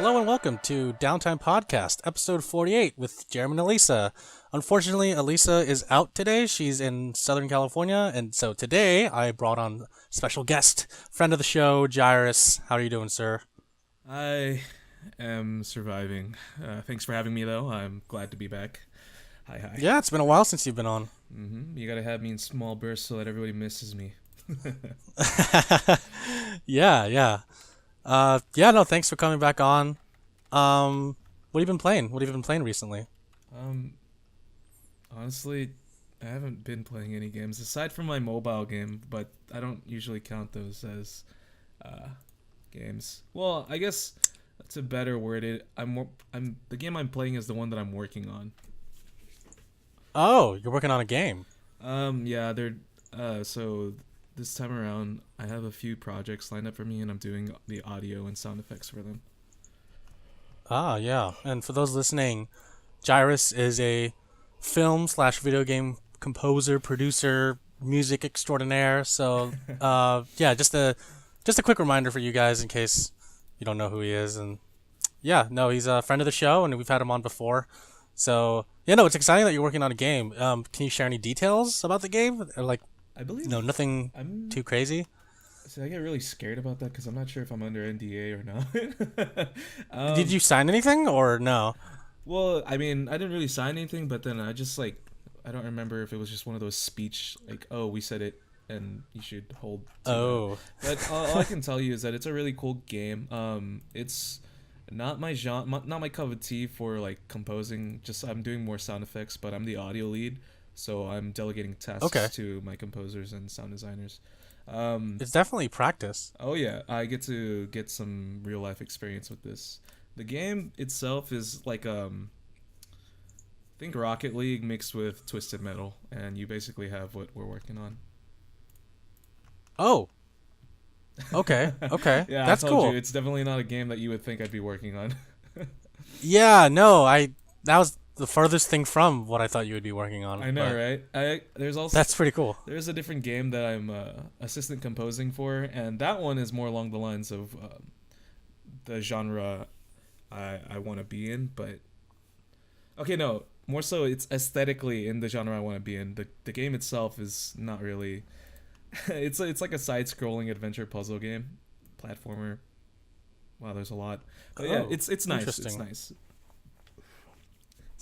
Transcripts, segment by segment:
Hello and welcome to Downtime Podcast, episode 48 with Jeremy and Alyssa. Unfortunately, Alyssa is out today. She's in Southern California, and so today I brought on special guest, friend of the show, Jairus. How are you doing, sir? I am surviving. Thanks for having me, though. I'm glad to be back. Hi. Yeah, it's been a while since you've been on. You gotta have me in small bursts so that everybody misses me. Yeah. No, thanks for coming back on. What have you been playing? What have you been playing recently? Honestly, I haven't been playing any games aside from my mobile game, but I don't usually count those as games. Well, I guess that's a better word. The game I'm playing is the one that I'm working on. Oh, you're working on a game. Yeah, so this time around, I have a few projects lined up for me, and I'm doing the audio and sound effects for them. Ah, yeah. And for those listening, Jairus is a film/video game composer, producer, music extraordinaire. So, just a quick reminder for you guys in case you don't know who he is. And yeah, no, he's a friend of the show, and we've had him on before. So, it's exciting that you're working on a game. Can you share any details about the game? Or I believe nothing too crazy. See, I get really scared about that because I'm not sure if I'm under NDA or not. Did you sign anything or no? Well, I mean, I didn't really sign anything, but then I just I don't remember if it was just one of those speech oh, we said it and you should hold to Oh. that. But all I can tell you is that it's a really cool game. It's not my genre, not my cup of tea for composing. Just I'm doing more sound effects, but I'm the audio lead, so I'm delegating tasks to my composers and sound designers. It's definitely practice. Oh yeah, I get to get some real life experience with this. The game itself is think Rocket League mixed with Twisted Metal, and you basically have what we're working on. Oh. Okay. Yeah, that's I told cool. you, it's definitely not a game that you would think I'd be working on. Yeah, no, that was the furthest thing from what I thought you would be working on. I know, right? There's also That's pretty cool. There's a different game that I'm assistant composing for, and that one is more along the lines of the genre I want to be in, but okay, no, more so it's aesthetically in the genre I want to be in. The game itself is not really. It's like a side-scrolling adventure puzzle game, platformer. Wow, there's a lot. But yeah, it's nice. It's nice.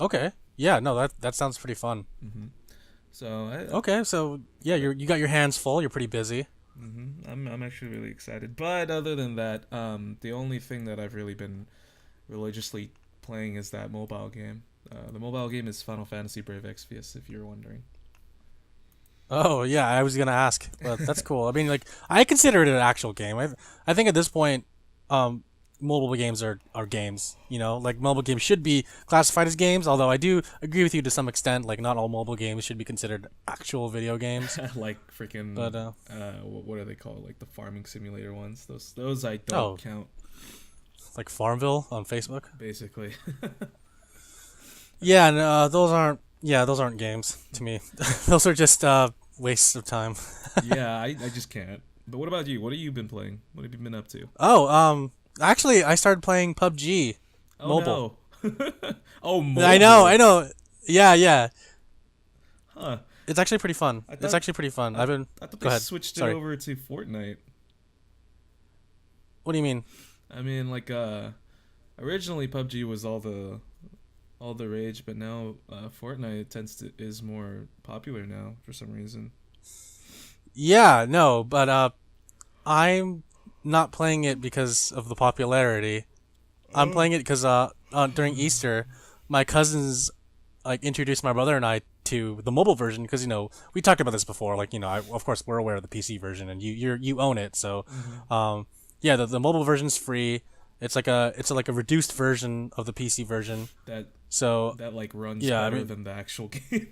Okay. Yeah, no, that sounds pretty fun. Mm-hmm. So you got your hands full. You're pretty busy. Mm-hmm. I'm actually really excited. But other than that, the only thing that I've really been religiously playing is that mobile game. The mobile game is Final Fantasy Brave Exvius, if you're wondering. Oh yeah, I was gonna ask, but that's cool. I mean, I consider it an actual game. I think at this point, mobile games are games. Mobile games should be classified as games. Although I do agree with you to some extent. Not all mobile games should be considered actual video games. Freaking. But what are they called? The farming simulator ones. Those I don't count. Like Farmville on Facebook. Basically. Yeah, no, those aren't games to me. Those are just wastes of time. Yeah, I just can't. But what about you? What have you been playing? What have you been up to? Oh, actually, I started playing PUBG mobile. No. Oh, mobile. I know. Yeah. Huh. It's actually pretty fun. I thought they switched it over to Fortnite. What do you mean? I mean, originally PUBG was all the rage, but now Fortnite is more popular now for some reason. Yeah, no, but I'm not playing it because of the popularity. I'm playing it because during Easter, my cousins introduced my brother and I to the mobile version because we talked about this before. Of course we're aware of the PC version and you own it. So, the mobile version's free. It's like a reduced version of the PC version. That runs better than the actual game.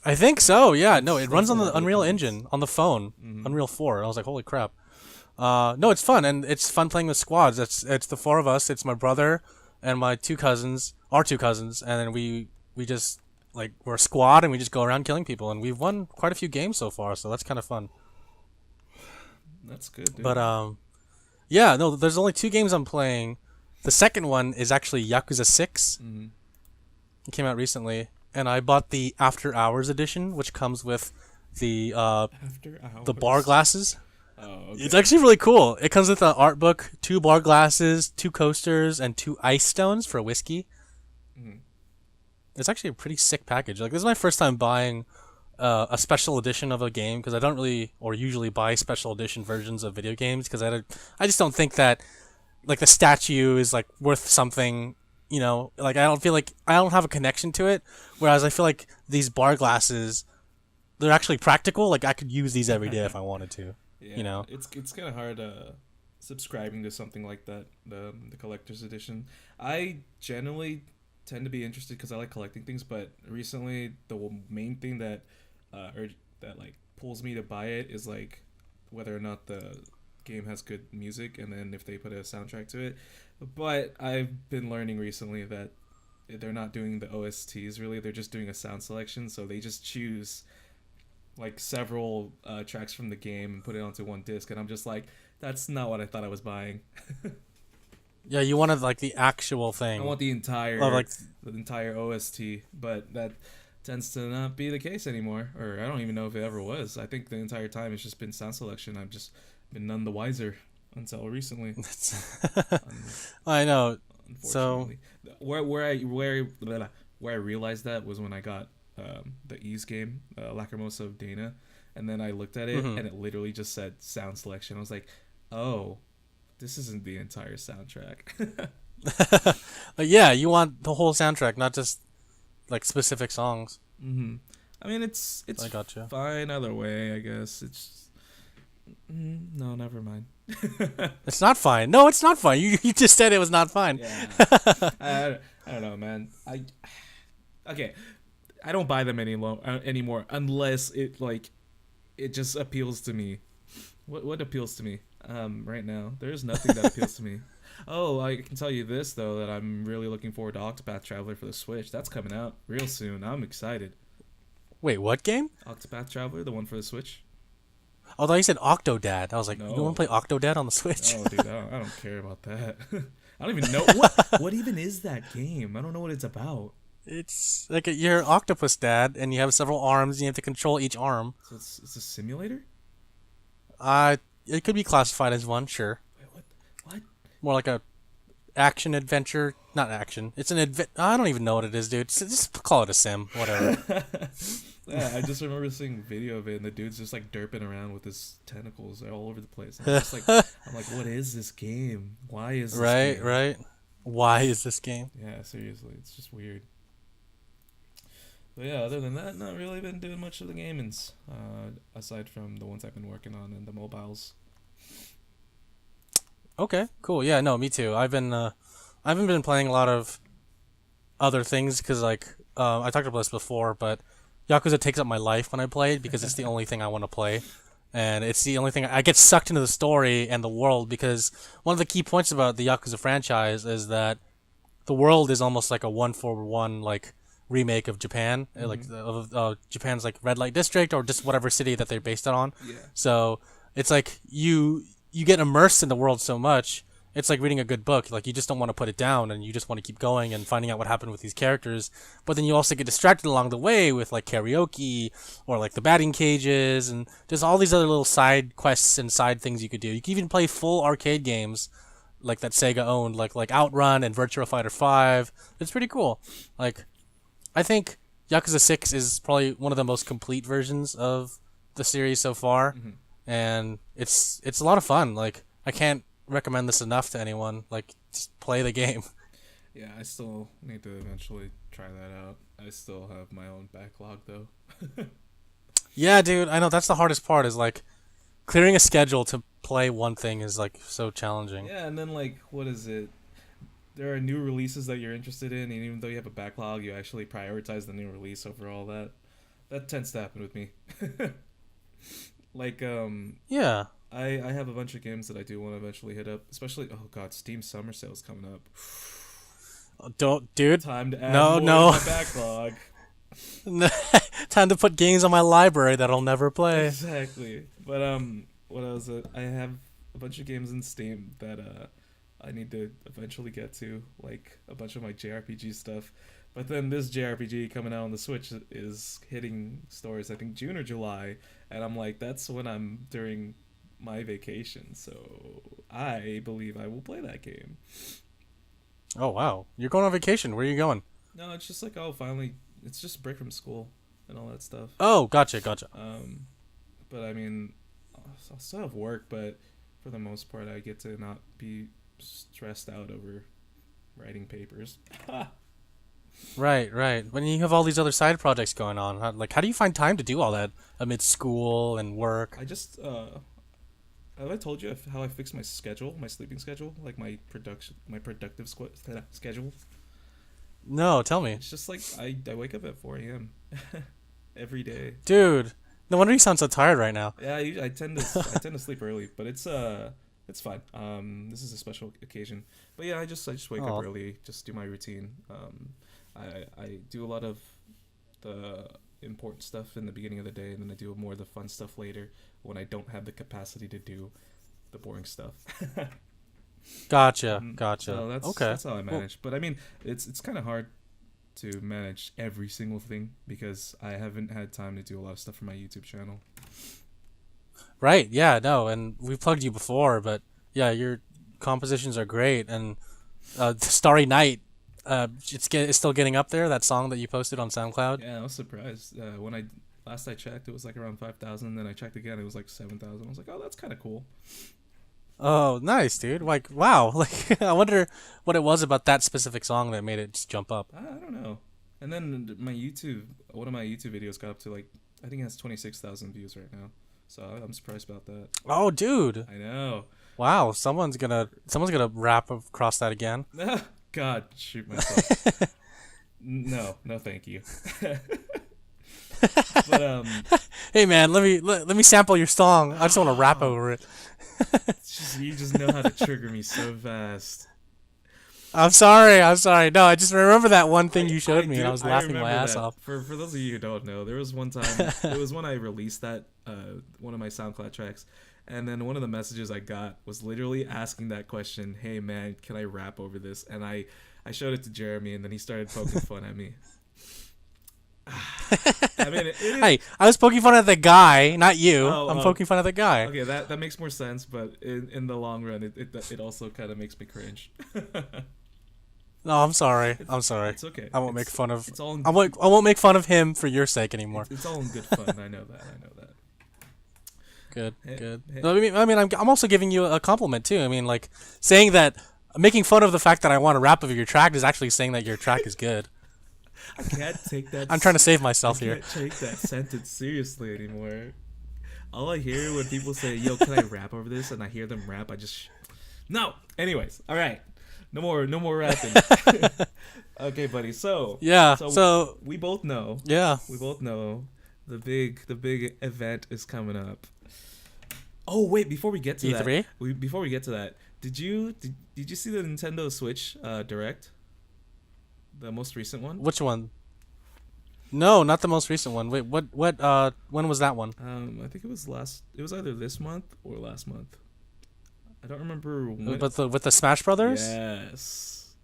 I think so. Yeah. No, it runs on the Unreal Engine on the phone, Unreal 4. And I was like, holy crap. No, it's fun, and it's fun playing with squads. It's the four of us. It's my brother and my our two cousins, and then we just we're a squad and we just go around killing people, and we've won quite a few games so far, so that's kind of fun. That's good, dude. But yeah, no, there's only 2 games I'm playing. The second one is actually Yakuza 6. Mm-hmm. It came out recently, and I bought the After Hours edition, which comes with the After the hours. bar glasses. Oh, okay. It's actually really cool. It comes with an art book, 2 bar glasses, 2 coasters, and 2 ice stones for whiskey. Mhm. It's actually a pretty sick package. Like, this is my first time buying a special edition of a game, because I don't really or usually buy special edition versions of video games, because I just don't think that like the statue is like worth something. You know, like I don't feel like I don't have a connection to it. Whereas I feel like these bar glasses, they're actually practical. Like I could use these every day if I wanted to. Yeah, You know. it's kind of hard subscribing to something like that, the collector's edition. I generally tend to be interested because I like collecting things, but recently the main thing that that like pulls me to buy it is like whether or not the game has good music, and then if they put a soundtrack to it. But I've been learning recently that they're not doing the OSTs really; they're just doing a sound selection. So they just choose like several tracks from the game and put it onto one disc, and I'm just like, that's not what I thought I was buying. Yeah, you wanted like the actual thing. I want the entire like the entire OST, but that tends to not be the case anymore, or I don't even know if it ever was. I think the entire time it's just been sound selection. I've just been none the wiser until recently. I know. Unfortunately, where I realized that was when I got the Ease game, Lacrimosa of Dana, and then I looked at it and it literally just said sound selection. I was like, oh, this isn't the entire soundtrack. Like, yeah, you want the whole soundtrack, not just like specific songs. Mm-hmm. I mean, it's I gotcha. fine either way, I guess. It's no, never mind. It's not fine. No, it's not fine. You just said it was not fine. Yeah, I don't know, man. Okay, I don't buy them anymore unless it just appeals to me. What appeals to me? Right now, there's nothing that appeals to me. Oh, I can tell you this though, that I'm really looking forward to Octopath Traveler for the Switch. That's coming out real soon. I'm excited. Wait, what game? Octopath Traveler, the one for the Switch. Although you said Octodad, I was like, No. you want to play Octodad on the Switch? Oh, dude, I don't care about that. I don't even know what even is that game. I don't know what it's about. It's like you're octopus dad, and you have several arms, and you have to control each arm. So it's a simulator. It could be classified as one, sure. Wait, what? More like a action adventure, not action. It's an I don't even know what it is, dude. Just call it a sim, whatever. Yeah, I just remember seeing video of it, and the dude's just like derping around with his tentacles all over the place. And I'm like, what is this game? Why is this game? Right. Why is this game? Yeah, seriously, it's just weird. But yeah, other than that, not really been doing much of the gamings, aside from the ones I've been working on and the mobiles. Okay, cool. Yeah, no, me too. I haven't been playing a lot of other things because I talked about this before, but Yakuza takes up my life when I play it because it's the only thing I want to play, and it's the only thing I get sucked into the story and the world, because one of the key points about the Yakuza franchise is that the world is almost like a 1-for-1 like remake of Japan, like of Japan's like red light district or just whatever city that they're based it on. Yeah. So it's like you get immersed in the world so much. It's like reading a good book. Like, you just don't want to put it down, and you just want to keep going and finding out what happened with these characters. But then you also get distracted along the way with like karaoke or like the batting cages and just all these other little side quests and side things you could do. You can even play full arcade games like that Sega owned, like Outrun and Virtua Fighter 5. It's pretty cool. Like, I think Yakuza 6 is probably one of the most complete versions of the series so far. And it's a lot of fun. Like, I can't recommend this enough to anyone. Like, just play the game. Yeah, I still need to eventually try that out. I still have my own backlog though. Yeah, dude, I know that's the hardest part, is like clearing a schedule to play one thing is like so challenging. Yeah, and then like, what is it? There are new releases that you're interested in, and even though you have a backlog, you actually prioritize the new release over all that. That tends to happen with me. Like, Yeah. I have a bunch of games that I do want to eventually hit up, especially, oh god, Steam Summer Sale's coming up. Don't, dude. Time to add No. more to my backlog. Time to put games on my library that I'll never play. Exactly. But what else? I have a bunch of games in Steam that I need to eventually get to, like a bunch of my JRPG stuff. But then this JRPG coming out on the Switch is hitting stores, I think June or July, and I'm like, that's when I'm during my vacation, so I believe I will play that game. Oh wow, you're going on vacation. Where are you going? No, it's just like, oh, finally, it's just a break from school and all that stuff. Oh, gotcha. But I mean, I'll still have work, but for the most part, I get to not be stressed out over writing papers. Right. When you have all these other side projects going on, how do you find time to do all that amid school and work? I just have I told you how I fixed my schedule, my sleeping schedule, like my productive schedule? No, tell me. It's just like I wake up at 4 a.m. every day. Dude, no wonder you sound so tired right now. Yeah, I tend to sleep early, but it's fine. This is a special occasion. But yeah, I just wake up early, just do my routine. I do a lot of the important stuff in the beginning of the day, and then I do more of the fun stuff later when I don't have the capacity to do the boring stuff. Gotcha. So that's how I manage. But I mean, it's kind of hard to manage every single thing because I haven't had time to do a lot of stuff for my YouTube channel. Right. Yeah. No. And we've plugged you before, but yeah, your compositions are great. And Starry Night, it's still getting up there. That song that you posted on SoundCloud. Yeah, I was surprised when I checked. It was like around 5,000. Then I checked again. It was like 7,000. I was like, oh, that's kind of cool. Oh, nice, dude. Like, wow. Like, I wonder what it was about that specific song that made it just jump up. I don't know. And then one of my YouTube videos got up to like, I think it has 26,000 views right now. So I'm surprised about that. Oh, dude. I know. Wow, someone's gonna rap across that again. God, shoot myself. No, thank you. But hey man, let me sample your song. I just want to rap over it. You just know how to trigger me so fast. I'm sorry. No, I just remember that one thing you showed me, and I was laughing my ass off. For those of you who don't know, there was one time, it was when I released that one of my SoundCloud tracks, and then one of the messages I got was literally asking that question, "Hey man, can I rap over this?" And I showed it to Jeremy, and then he started poking fun at me. I mean, hey, I was poking fun at the guy, not you. I'm poking fun at the guy. Okay, that makes more sense, but in the long run, it also kind of makes me cringe. No, I'm sorry. It's okay. I won't make fun of. It's all I won't make fun of him for your sake anymore. It's all in good fun. I know that. Good. No, I mean, I'm also giving you a compliment too. I mean, like saying that, making fun of the fact that I want to rap over your track is actually saying that your track is good. I can't take that. I'm trying to save myself here. I can't take that sentence seriously anymore. All I hear when people say, "Yo, can I rap over this?" and I hear them rap, I just no. Anyways, all right, no more rapping. Okay, buddy. So we both know. Yeah. We both know the big event is coming up. Oh wait, before we get to E3? that, did you see the Nintendo Switch Direct? The most recent one? Which one? No, not the most recent one. Wait, what when was that one? I think it was either this month or last month. I don't remember when. But with the Smash Brothers? Yes.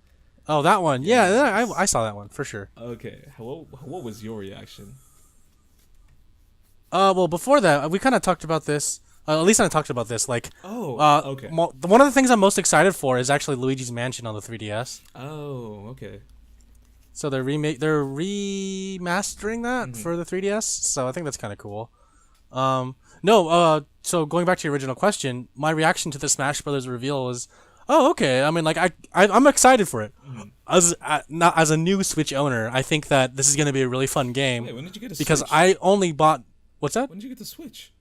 Oh, that one. Yes. Yeah, I saw that one for sure. Okay. What was your reaction? Well, before that, we kind of talked about this. At least I talked about this. Like, okay. One of the things I'm most excited for is actually Luigi's Mansion on the 3DS. Oh, okay. So they're remastering that for the 3DS. So I think that's kind of cool. So going back to your original question, my reaction to the Smash Brothers reveal was, oh, okay. I mean, like I'm excited for it. As a new Switch owner, I think that this is going to be a really fun game. Wait, when did you get a because Switch? I only bought. What's that? When did you get the Switch?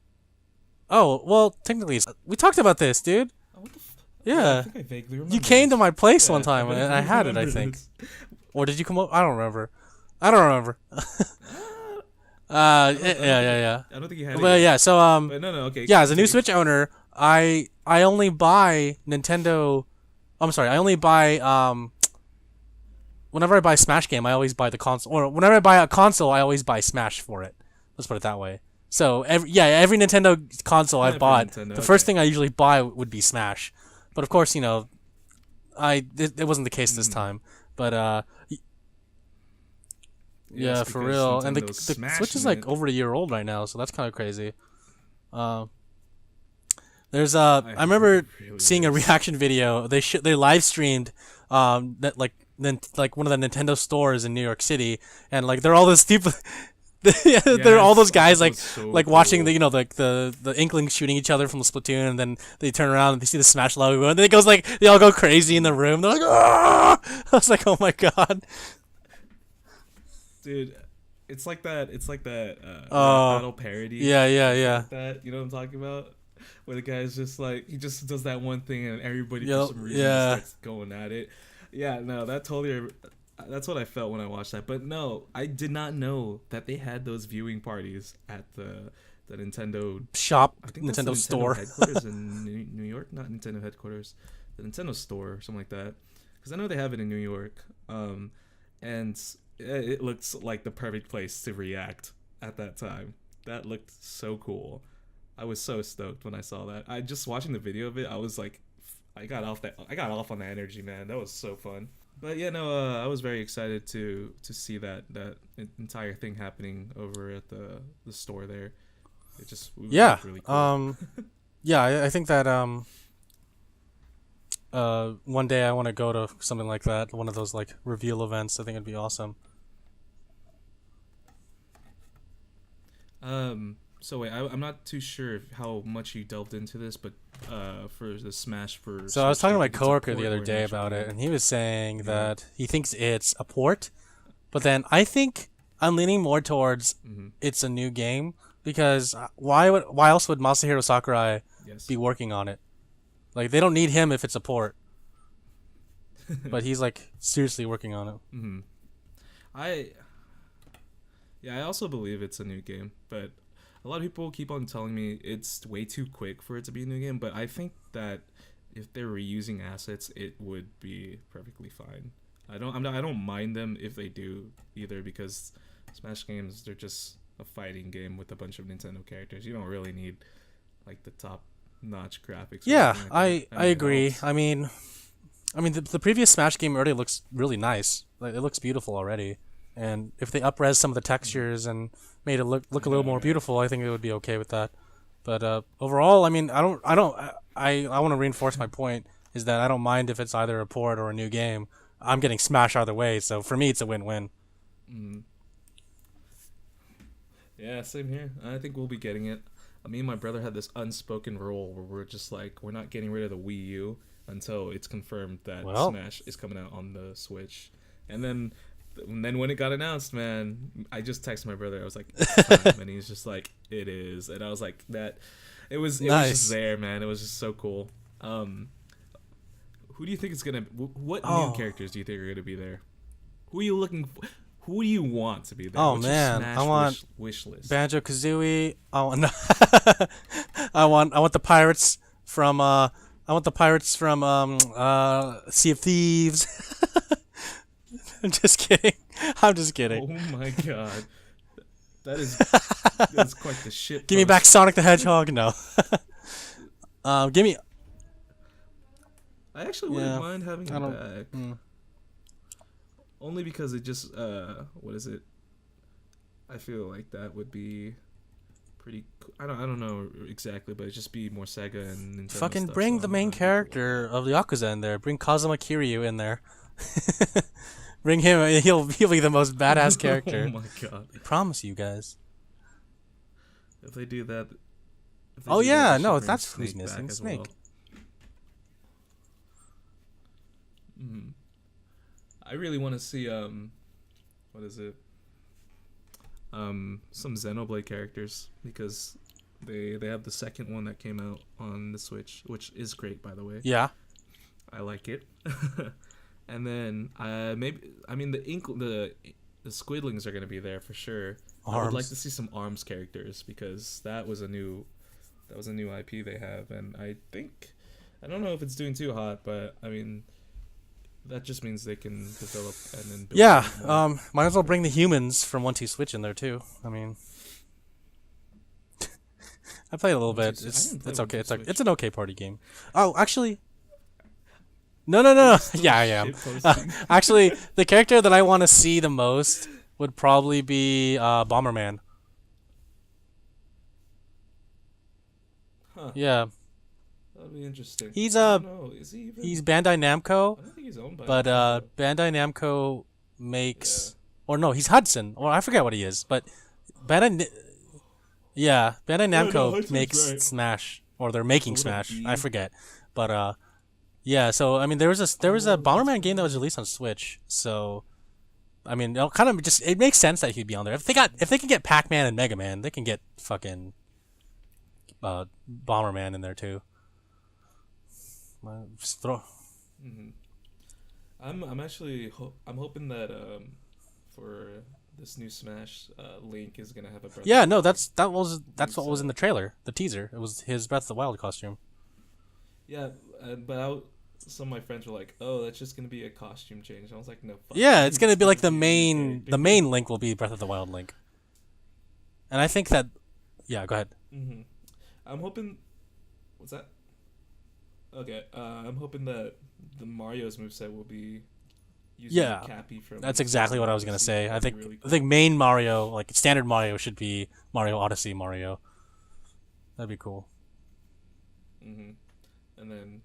Oh, well, technically, we talked about this, dude. Oh, what the Yeah. I think I vaguely remember. You came to my place one Yeah, time, I and I had it, I remember think. this. Or did you come over? I don't remember. Yeah. I don't think you had it. But yeah, so But no, okay. yeah, as a new Switch owner, I only buy Nintendo. I'm sorry, I only buy whenever I buy Smash game, I always buy the console. Or whenever I buy a console, I always buy Smash for it. Let's put it that way. So every Nintendo console I've bought, the first thing I usually buy would be Smash. But of course, it wasn't the case this time, but yeah, for real. And the Switch is like over a year old right now, so that's kind of crazy. There's I remember seeing a reaction video. They live streamed that like one of the Nintendo stores in New York City, and like they're all those people. They're all those guys like watching the the Inklings shooting each other from the Splatoon, and then they turn around and they see the Smash logo, and then it goes like they all go crazy in the room. They're like, ah! I was like, oh my god, dude, it's like that battle parody. Yeah. Like that, you know what I'm talking about? Where the guy's just like he just does that one thing, and everybody for some reason starts going at it. Yeah, no, that's what I felt when I watched that. But no, I did not know that they had those viewing parties at the Nintendo shop. I think Nintendo that's the store Nintendo headquarters in New York, not Nintendo headquarters, the Nintendo store or something like that. Because I know they have it in New York, and it looks like the perfect place to react at that time. That looked so cool. I was so stoked when I saw that. I just watching the video of it. I was like, I got off on the energy, man. That was so fun. But yeah, no, I was very excited to see that entire thing happening over at the store there. It looked really cool. Yeah, I think that one day I want to go to something like that, one of those like reveal events. I think it'd be awesome. So wait, I'm not too sure how much you delved into this, but for the Smash for So I was talking to my coworker the other day about it, and he was saying that he thinks it's a port, but then I think I'm leaning more towards it's a new game, because why else would Masahiro Sakurai be working on it? Like, they don't need him if it's a port. But he's like seriously working on it. I also believe it's a new game, but a lot of people keep on telling me it's way too quick for it to be a new game, but I think that if they're reusing assets, it would be perfectly fine. I don't mind them if they do either, because Smash games, they're just a fighting game with a bunch of Nintendo characters. You don't really need like the top-notch graphics. Yeah, I agree. I mean the previous Smash game already looks really nice. Like, it looks beautiful already. And if they up-res some of the textures and made it look a little more beautiful, I think it would be okay with that. But overall, I mean, I want to reinforce my point, is that I don't mind if it's either a port or a new game. I'm getting Smash either way, so for me, it's a win-win. Yeah, same here. I think we'll be getting it. Me and my brother had this unspoken rule where we're just like, we're not getting rid of the Wii U until it's confirmed that Smash is coming out on the Switch. And then when it got announced, man, I just texted my brother. I was like, it's time. And he's just like, it is. And I was like, it was just there, man. It was just so cool. Who do you think is gonna? What new characters do you think are gonna be there? Who are you looking for? Who do you want to be there? Oh, What's man, your Smash I want wish list. Banjo-Kazooie. I want the pirates from Sea of Thieves. I'm just kidding. Oh my god. That's quite the shit. Give me back Sonic the Hedgehog. No. Give me. I actually wouldn't mind having it back. Only because it just what is it? I feel like that would be pretty cool. I don't know exactly, but it'd just be more Sega and Nintendo Fucking stuff, bring so the main character of the Yakuza in there. Bring Kazuma Kiryu in there. Bring him. He'll be the most badass character. Oh my god! I promise you guys. If they do that. That's who's missing. Snake. Well. I really want to see what is it? Some Xenoblade characters, because they have the second one that came out on the Switch, which is great, by the way. Yeah. I like it. And then the Squidlings are gonna be there for sure. Arms. I would like to see some Arms characters, because that was a new IP they have, and I don't know if it's doing too hot, but I mean, that just means they can develop and then build. Yeah, might as well bring the humans from 1-2 Switch in there too. I mean, I played a little bit. It's okay. It's an okay party game. Oh, actually, No. Still Yeah, I am. shitposting. Actually, the character that I want to see the most would probably be Bomberman. Huh. Yeah, That'd be interesting. he's I don't know. Is he even? he's Bandai Namco, I don't think he's owned by but Nintendo. Bandai Namco Yeah. makes, or no, he's Hudson, or I forget what he is, but Bandai, yeah, Bandai Yeah, no, Namco Hudson's makes right. Smash, or they're making So would it Smash. I be? forget, but yeah. So I mean, there was a Bomberman game that was released on Switch. So I mean, it'll kind of just it makes sense that he'd be on there. If they can get Pac-Man and Mega Man, they can get fucking Bomberman in there too. Just throw. Hmm. I'm actually I'm hoping that for this new Smash, Link is gonna have a Breath Yeah, of the no, Wild that's what was in the moveset. trailer, the teaser. It was his Breath of the Wild costume. Yeah, but some of my friends were like, "Oh, that's just gonna be a costume change." I was like, "No, fuck Yeah, you. it's gonna It's be like gonna be a new the character." main Link will be Breath of the Wild Link, and I think that. Yeah, go ahead. Hmm. I'm hoping. What's that? Okay, I'm hoping that the Mario's moveset will be using Yeah, Cappy from that's exactly what I was gonna Odyssey. say. That'd be really I cool. think main Mario, like standard Mario, should be Mario Odyssey Mario. That'd be cool. Hmm. And then,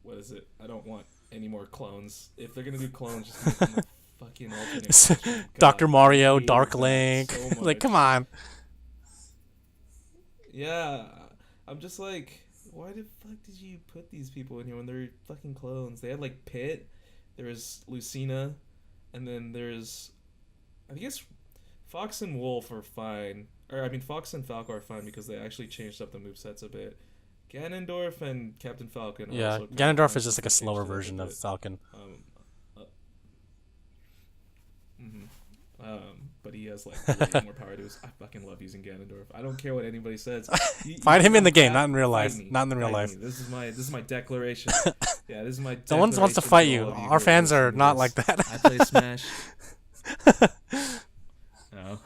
what is it? I don't want any more clones. If they're gonna do clones, just make them a fucking alternate costume. Dr. God, I Mario, hated Dark that Link, so like come much. on. Yeah, I'm just like, why the fuck did you put these people in here when they're fucking clones? They had like Pit, there was Lucina, and then there's, I guess, Fox and Wolf are fine. Or I mean, Fox and Falco are fine because they actually changed up the movesets a bit. Ganondorf and Captain Falcon are Yeah, also kind of Ganondorf fine is just since like a they changed slower it up a version of bit. Falcon. Um, uh, mhm. But he has like way more power to his. I fucking love using Ganondorf. I don't care what anybody says. Fight him in the game, Cap, not in real fight life. me, Not in the real fight life. me. This is my declaration. Yeah, this is my No one wants to declaration fight to you. all of you Our who are fans are listening to not this. like that. I play Smash. No.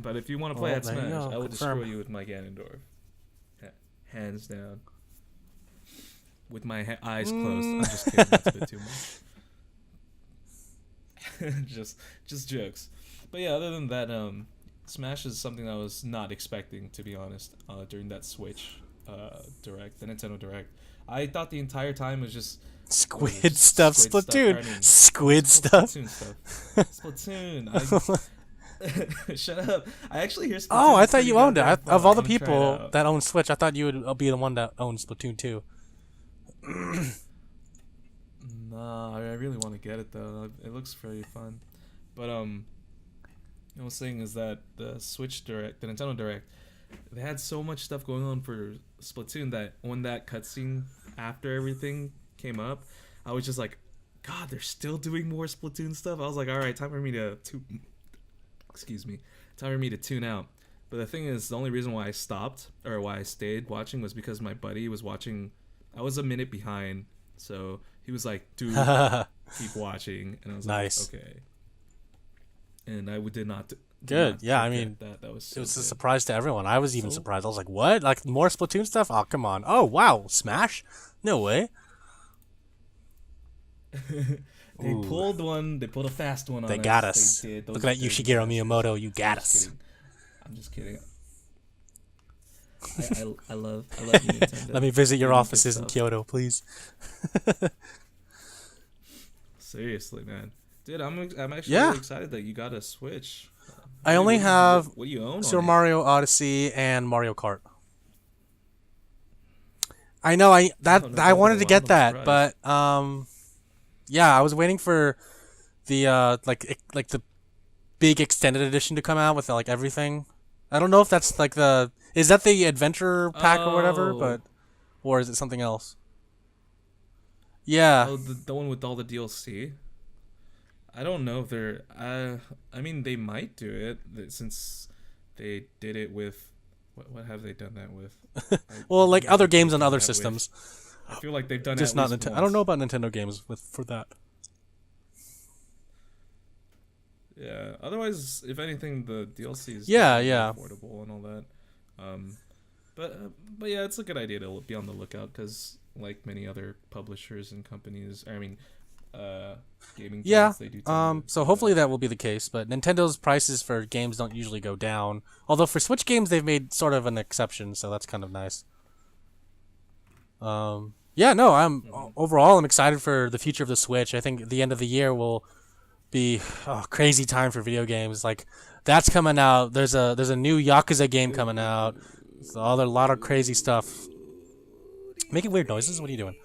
But if you want to play Well, at there you Smash, go. I will Confirm. destroy you with my Ganondorf. Hands down. With my eyes closed. I'm just kidding. That's a bit too much. just jokes. But yeah, other than that, Smash is something I was not expecting, to be honest, during that Switch Direct, the Nintendo Direct. I thought the entire time was just Squid stuff, Squid stuff. Splatoon. I mean, Squid it's stuff. Splatoon stuff. Splatoon. Shut up. I actually hear Splatoon. Oh, I is thought pretty you owned it. goddamn Of fun. all the I'm gonna try it people out. that own Switch, I thought you would be the one that owns Splatoon 2. Nah, I really want to get it though. It looks very fun. But I was saying is that the Switch Direct, the Nintendo Direct, they had so much stuff going on for Splatoon that when that cutscene after everything came up, I was just like, God, they're still doing more Splatoon stuff. I was like, all right, time for me to excuse me, time for me to tune out. But the thing is, the only reason why I stopped or why I stayed watching was because my buddy was watching. I was a minute behind, so he was like, "Dude, keep watching," and I was Nice. like, "Okay." And I did not. Good. Yeah, I forget mean, that was it was so a good. surprise to everyone. I was even So- surprised. I was like, what? Like, more Splatoon stuff? Oh, come on. Oh, wow. Smash? No way. They Ooh. pulled one. They pulled a fast one on us. They got us. They did. Those Looking at dirty Yoshiguro bastards. Miyamoto, you got I'm just us. kidding. I'm just kidding. I love Nintendo. Let me visit your They do good offices in stuff. Kyoto, please. Seriously, man, dude, I'm actually Yeah. really excited that you got a Switch. I only have What do you own? Super on it? Mario Odyssey and Mario Kart. I know Oh, no, I wow, wanted to get I'm that, surprised. but yeah, I was waiting for the like the big extended edition to come out with like everything. I don't know if that's like is that the adventure pack or whatever, Oh. but or is it something else? Yeah. Oh, the one with all the DLC. I don't know if they're. I mean, they might do it since they did it with. What have they done that with? Well, like I other think they've games on done other that with- systems, I feel like they've done just it not at least Nintendo. I don't know once. about Nintendo games for that. Yeah. Otherwise, if anything, the DLC is Yeah, definitely yeah. affordable and all that. But yeah, it's a good idea to be on the lookout because like many other publishers and companies. I mean, gaming Yeah. giants, they do tend to So do hopefully that. that will be the case. But Nintendo's prices for games don't usually go down. Although for Switch games, they've made sort of an exception, so that's kind of nice. Yeah. No. Mhm. Overall, I'm excited for the future of the Switch. I think the end of the year will be crazy time for video games. Like that's coming out. There's a new Yakuza game coming out. So a lot of crazy stuff. Making weird noises. What are you doing?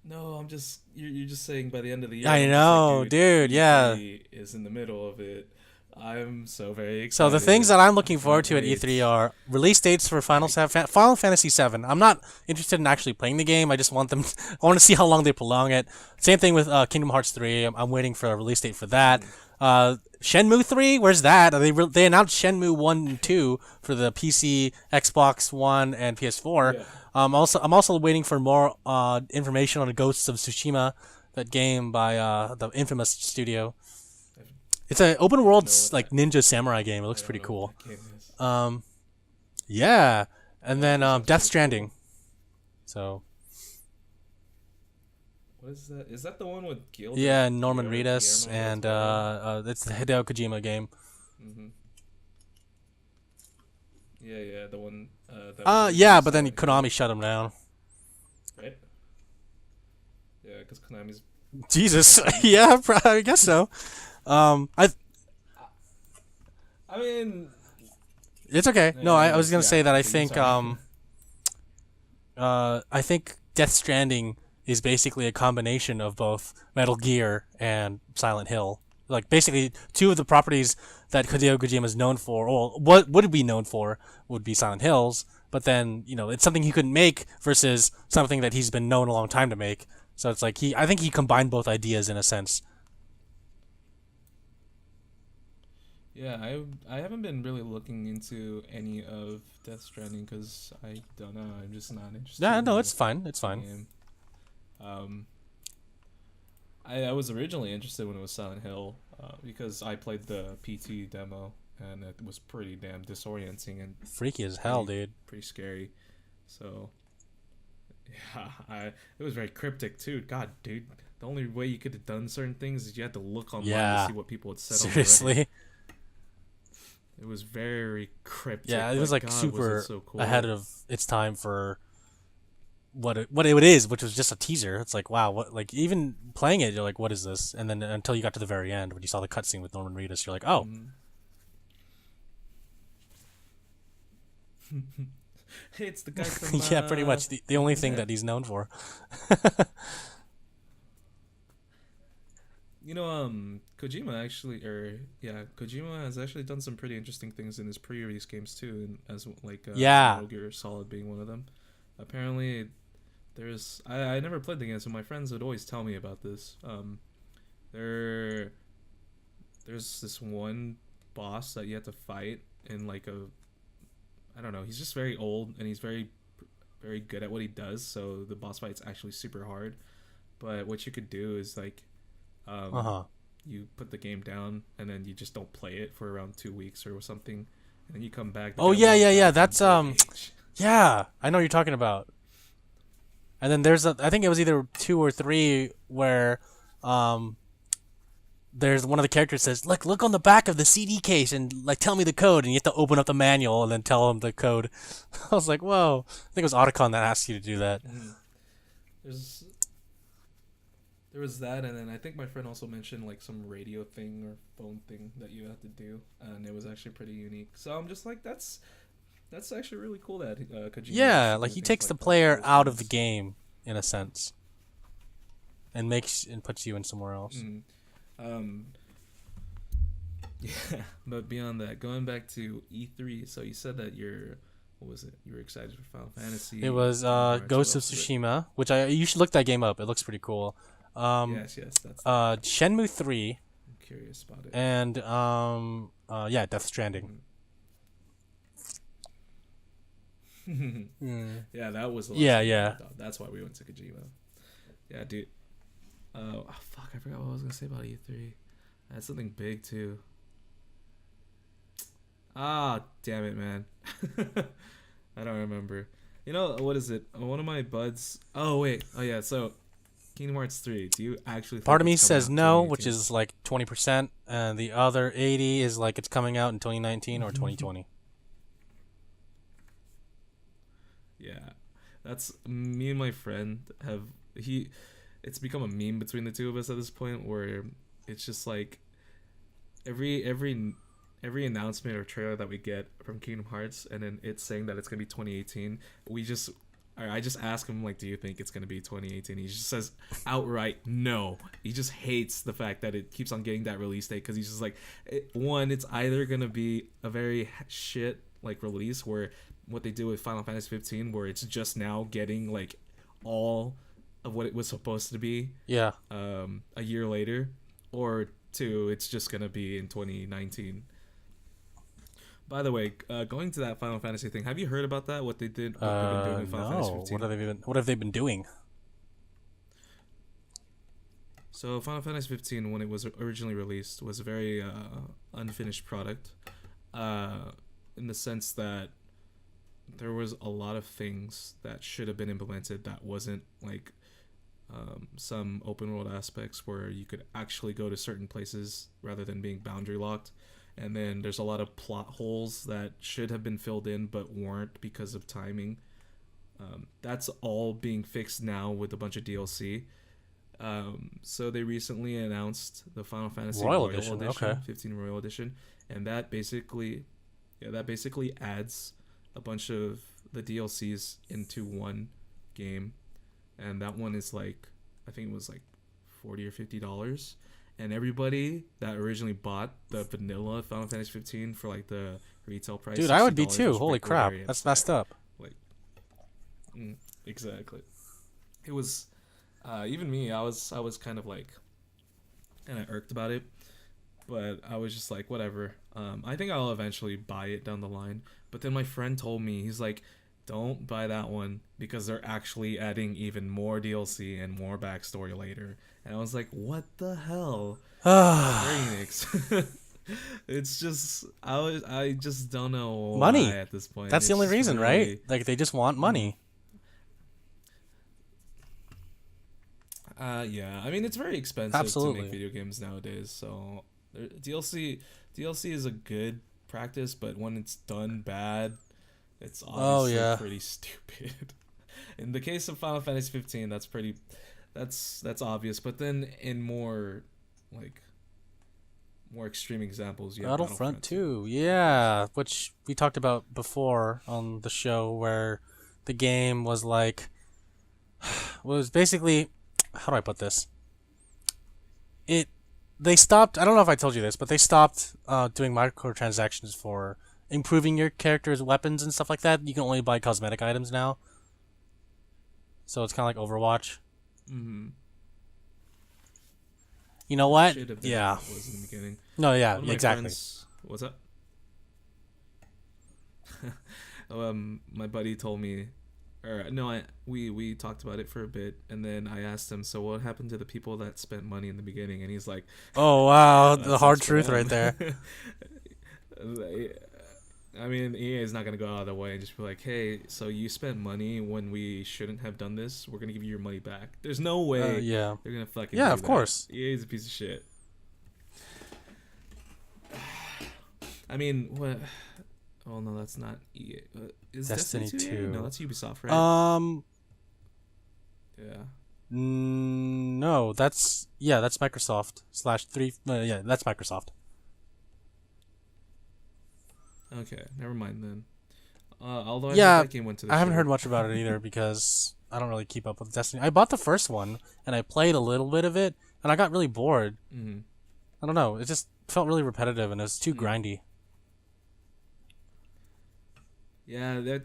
No, I'm just you're just saying by the end of the year, and I I'm just like, know, dude, dude. Yeah. E3 is in the middle of it. I'm so very So the things excited. that I'm I looking forward can't to at wait. E3 are release dates for I Final Fantasy VII. I'm not interested in actually playing the game. I just want them. I want to see how long they prolong it. Same thing with Kingdom Hearts 3. I'm waiting for a release date for that. mm, Shenmue 3. Where's that? They announced Shenmue 1 and 2 for the PC, Xbox One, and PS4. yeah. I'm also waiting for more information on Ghosts of Tsushima, that game by the infamous studio. I It's an open don't world know what like that. ninja samurai game. It I looks don't pretty know what cool. that game is. Um, yeah, and then That sounds Death pretty Stranding. cool. So What is that? Is that the one with yeah, Norman Reedus, Guillermo del and Toro? it's the Hideo Kojima game. Mm-hmm. Yeah, yeah, the one that was Yeah, originally but then Silent Hill, Konami shut him down. right? Yeah, because Konami's Jesus, Konami's bad. yeah, I guess so. I I mean, It's okay. No, I was anyways, gonna yeah. say that Continue. Sorry. I think Death Stranding is basically a combination of both Metal Gear and Silent Hill. Like basically two of the properties that Hideo Kojima is known for, or what would it be known for, would be Silent Hills. But then it's something he couldn't make versus something that he's been known a long time to make. So it's like I think he combined both ideas in a sense. Yeah, I haven't been really looking into any of Death Stranding because I don't know. I'm just not interested Yeah, in no, it's fine. It's the fine. game. Um, I was originally interested when it was Silent Hill because I played the PT demo and it was pretty damn disorienting and Freaky as hell, pretty dude. pretty scary. So yeah, it was very cryptic too. God, dude, the only way you could have done certain things is you had to look online Yeah. to see what people had said on Reddit. Seriously. It was very cryptic. Yeah, it but was like God, super was it so cool. ahead of its time for what it is, which was just a teaser. It's like, wow, what, like even playing it, you're like, what is this? And then until you got to the very end when you saw the cutscene with Norman Reedus, you're like, oh, Mhm. Hey, it's the guy from yeah, pretty much the only Walking thing Dead. that he's known for. Kojima actually, Kojima has actually done some pretty interesting things in his pre-release games too, and as like Yeah. Metal Gear Solid being one of them. Apparently, I never played the game, so my friends would always tell me about this. There, there's this one boss that you have to fight in like I don't know. He's just very old and he's very, very good at what he does. So the boss fight's actually super hard. But what you could do is like, Uh huh. you put the game down and then you just don't play it for around 2 weeks or something, and then you come back. The Oh guy yeah, walks yeah, yeah. back from That's old age. yeah. I know what you're talking about. And then I think it was either 2 or 3 where there's one of the characters says, look on the back of the CD case and like tell me the code, and you have to open up the manual and then tell him the code. I was like, whoa. I think it was Otacon that asked you to do that. Mhm. There's there was that, and then I think my friend also mentioned like some radio thing or phone thing that you had to do, and it was actually pretty unique. So I'm just like, that's actually really cool that Kojima Yeah, is like doing he things takes the like that player for his out of the games. game in a sense and puts you in somewhere else. Mhm. Um, yeah, but beyond that, going back to E3, so you said that what was it? You were excited for Final Fantasy. It was Kingdom Hearts, what Ghost of else was it? Tsushima, which you should look that game up. It looks pretty cool. Yes, that's that. Shenmue 3 I'm curious about it. and yeah, Death Stranding. Mm. Yeah, that was the last Yeah, thing I yeah. thought. That's why we went to Kojima. Yeah, dude. Fuck, I forgot what I was gonna say about E3. I had something big too. Ah, damn it, man. I don't remember. You know what is it? One of my buds. Oh wait. Oh yeah. So Kingdom Hearts 3. Do you actually think Part of me it's coming says out in no, which 2018? is like 20%, and the other 80 is like it's coming out in 2019 or 2020. Yeah, that's me and my friend have he. It's become a meme between the two of us at this point, where it's just like every announcement or trailer that we get from Kingdom Hearts, and then it's saying that it's gonna be 2018. I just ask him like, "Do you think it's gonna be 2018?" He just says outright no. He just hates the fact that it keeps on getting that release date because he's just like, one, it's either gonna be a very shit like release where what they do with Final Fantasy 15, where it's just now getting like all of what it was supposed to be, Yeah. a year later, or two, it's just gonna be in 2019. By the way, going to that Final Fantasy thing, have you heard about that? What they did? What they've been doing with Final Fantasy No. 15? What have they been doing? So Final Fantasy 15, when it was originally released, was a very unfinished product, in the sense that there was a lot of things that should have been implemented that wasn't, like some open world aspects where you could actually go to certain places rather than being boundary locked. And then there's a lot of plot holes that should have been filled in but weren't because of timing. That's all being fixed now with a bunch of DLC. So they recently announced the Final Fantasy Royal Royal Edition, Edition, okay. 15 Royal Edition, and that basically adds a bunch of the DLCs into one game, and that one is like, I think it was like $40 or $50, and everybody that originally bought the vanilla Final Fantasy 15 for like the retail price, Dude, I would be $60 too. was Holy very crap. upset. That's messed up. Like, exactly. It was, even me. I was kind of like, kind of irked about it, but I was just like, whatever. I think I'll eventually buy it down the line. But then my friend told me, he's like, don't buy that one because they're actually adding even more DLC and more backstory later. And I was like, what the hell? Square Enix. It's just, I just don't know why Money. at this point. That's the It's only just reason, really, right? Like, they just want money. Yeah, I mean it's very expensive to Absolutely. make video games nowadays. So DLC is a good practice, but when it's done bad, it's obviously pretty stupid. In the case of Final Fantasy 15, that's obvious. But then in more like more extreme examples, you have Battlefront 2, yeah, which we talked about before on the show, where the game was like, was basically, how do I put this? They stopped. I don't know if I told you this, but they stopped doing microtransactions for improving your character's weapons and stuff like that. You can only buy cosmetic items now, so it's kind of like Overwatch. Mm-hmm. You know what? Should have been Yeah. how it was in the beginning. No. Yeah. One of my Exactly. friends, what's up? My buddy told me, or no, we talked about it for a bit, and then I asked him, so what happened to the people that spent money in the beginning? And he's like, Oh wow, "That the hard sucks for truth them." right there. I mean, EA is not gonna go out of their way and just be like, hey, so you spent money when we shouldn't have done this. We're gonna give you your money back. There's no way Yeah. they're gonna fucking Yeah, do of that. course. EA is a piece of shit. I mean, what? Oh no, that's not EA. Is Destiny Destiny 2? 2. No, that's Ubisoft, right? Yeah. No, that's Microsoft /3. Yeah, that's Microsoft. Okay, never mind then. Although I Yeah, heard that game went to the I haven't shitter. heard much about it either because I don't really keep up with Destiny. I bought the first one and I played a little bit of it and I got really bored. Mhm. I don't know, it just felt really repetitive and it was too grindy. Yeah, that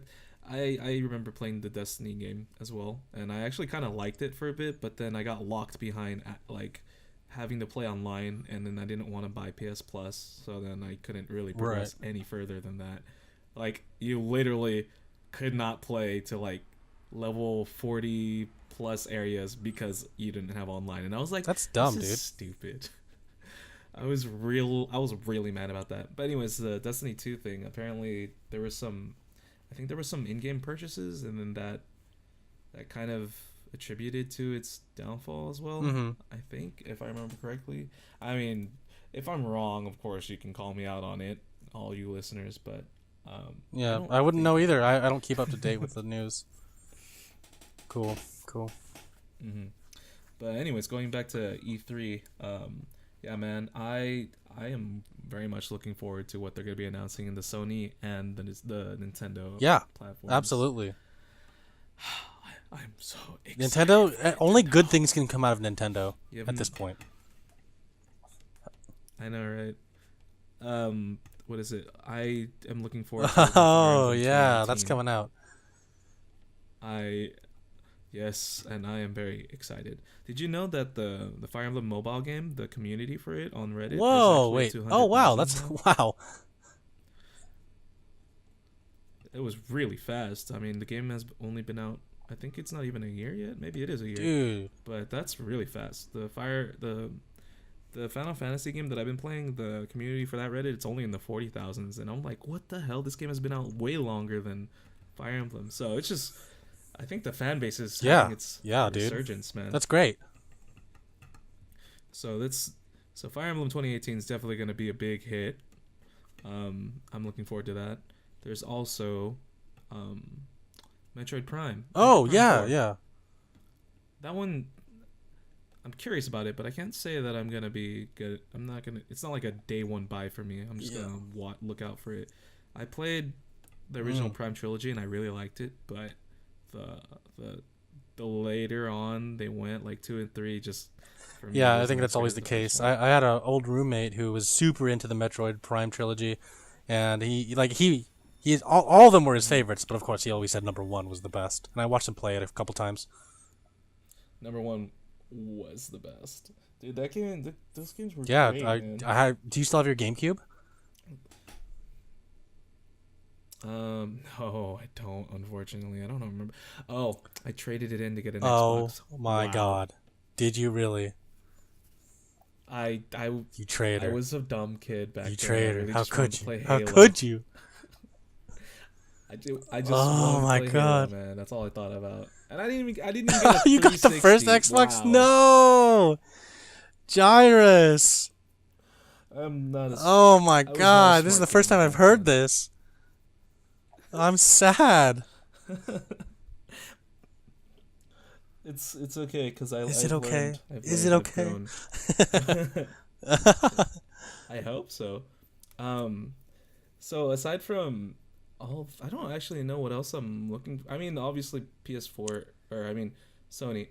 I remember playing the Destiny game as well, and I actually kind of liked it for a bit, but then I got locked behind like having to play online, and then I didn't want to buy PS Plus, so then I couldn't really progress any further than that. Like you literally could not play to like level 40 plus areas because you didn't have online, and I was like, That's dumb, this is dude. stupid. I was really mad about that. But anyways, the Destiny 2 thing, apparently there was some, I think there was some in-game purchases, and then that kind of attributed to its downfall as well. Mm-hmm. I think, if I remember correctly. I mean, if I'm wrong, of course you can call me out on it, all you listeners. But yeah, I wouldn't know either. I don't keep up to date with the news. Cool. Mm-hmm. But anyways, going back to E3, yeah, man, I am very much looking forward to what they're going to be announcing in the Sony and the Nintendo platforms. Absolutely. I'm so excited. Nintendo, only good things can come out of Nintendo at this point. I know, right? What is it? I am looking forward to Oh, yeah, that's coming out. Yes, and I am very excited. Did you know that the Fire Emblem mobile game, the community for it on Reddit? Whoa, wait. Oh, wow, wow. It was really fast. I mean, the game has only been out, I think it's not even a year yet. Maybe it is a year. Dude. But that's really fast. The Final Fantasy game that I've been playing, the community for that Reddit, it's only in the 40,000s. And I'm like, what the hell? This game has been out way longer than Fire Emblem. So it's just, I think the fan base is having its resurgence, man. That's great. So Fire Emblem 2018 is definitely going to be a big hit. I'm looking forward to that. There's also Metroid Prime. Oh, Metroid Prime yeah, 4. yeah. That one, I'm curious about it, but I can't say that I'm going to be good. I'm not going to, it's not like a day one buy for me. I'm just going to look out for it. I played the original Prime trilogy and I really liked it, but the later on they went, like 2 and 3, just for me, I think that's always the case. I had an old roommate who was super into the Metroid Prime trilogy, and he all of them were his favorites, but of course he always said number 1 was the best. And I watched him play it a couple times. Number 1 was the best, dude. That game, those games were great, man. Do you still have your GameCube? No, I don't. Unfortunately, I don't remember. Oh, I traded it in to get an Xbox. Oh my God, did you really? You traitor. I was a dumb kid back then. You traitor. Really How could you? Play How Halo. could you? I just Oh my play God, Halo, man. That's all I thought about. And I didn't even get a you got the first 360. Xbox? Wow. No, Jairus. I'm not. Oh my God, this is the first time I've heard this. I'm sad. It's okay because Is it okay? Is it I've okay? grown. I hope so. So aside from I don't actually know what else I'm looking. I mean, obviously PS4 Sony.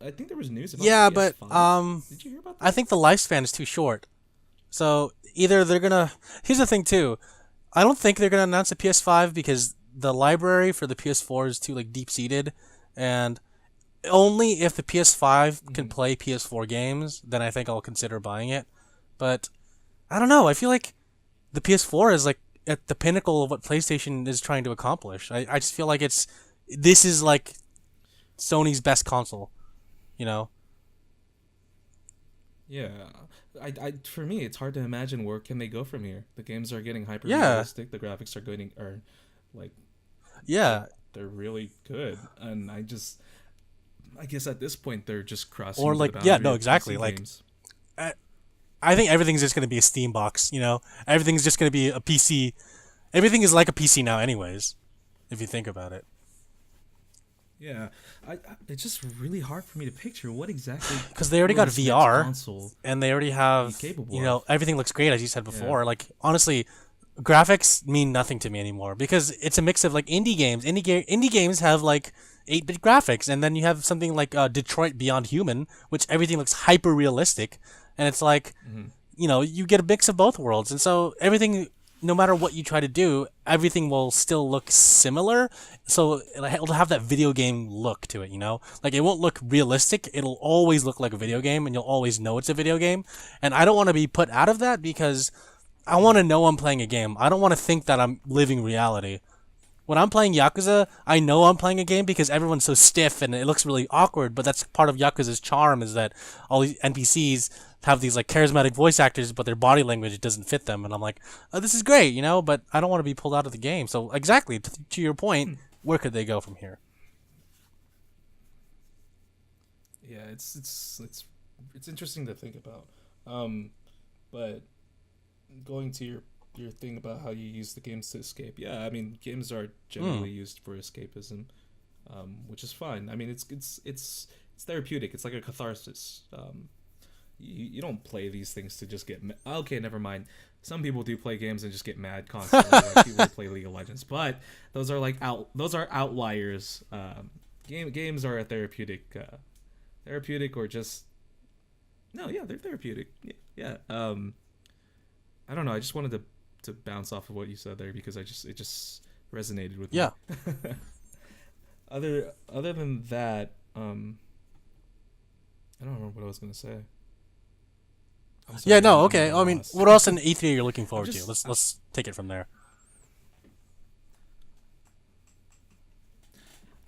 I think there was news about. Yeah, PS5. but Did you hear about that? I think the lifespan is too short. So either they're gonna. Here's the thing too. I don't think they're gonna announce a PS5 because the library for the PS4 is too deep seated, and only if the PS5 can play PS4 games, then I think I'll consider buying it. But I don't know. I feel like the PS4 is at the pinnacle of what PlayStation is trying to accomplish. I just feel like this is Sony's best console, you know? Yeah. For me, it's hard to imagine where can they go from here. The games are getting hyper realistic. The graphics are they're really good, and I guess at this point they're just crossing. Or the boundary of exactly. PC games. I think everything's just gonna be a Steam box. You know, everything's just gonna be a PC. Everything is like a PC now, anyways. If you think about it. Yeah, it's just really hard for me to picture what exactly. Because they already got VR, console and they already have, everything looks great, as you said before. Yeah. Honestly, graphics mean nothing to me anymore because it's a mix of indie games. Indie games have 8-bit graphics, and then you have something like Detroit Beyond Human, which everything looks hyper realistic, and it's you get a mix of both worlds, and so everything. No matter what you try to do, everything will still look similar. So it'll have that video game look to it, you know? It won't look realistic. It'll always look like a video game, and you'll always know it's a video game. And I don't want to be put out of that because I want to know I'm playing a game. I don't want to think that I'm living reality. when I'm playing Yakuza, I know I'm playing a game because everyone's so stiff and it looks really awkward. But that's part of Yakuza's charm is that all these NPCs have these like charismatic voice actors, but their body language doesn't fit them. And I'm like, oh, this is great, you know, but I don't want to be pulled out of the game. So exactly to your point, where could they go from here? Yeah, it's interesting to think about. But going to your thing about how you use the games to escape. Yeah, I mean, games are generally used for escapism, which is fine. I mean, it's therapeutic. It's like a catharsis. You don't play these things to just get okay, never mind. Some people do play games and just get mad constantly. Like people who play League of Legends, but those are outliers. Games are a therapeutic or just yeah, they're therapeutic. Yeah. I don't know. I just wanted to bounce off of what you said there because it just resonated with me. Yeah. Other than that, I don't remember what I was gonna say. Yeah, no, okay. I mean, what else in E3 you're looking forward to? Let's take it from there.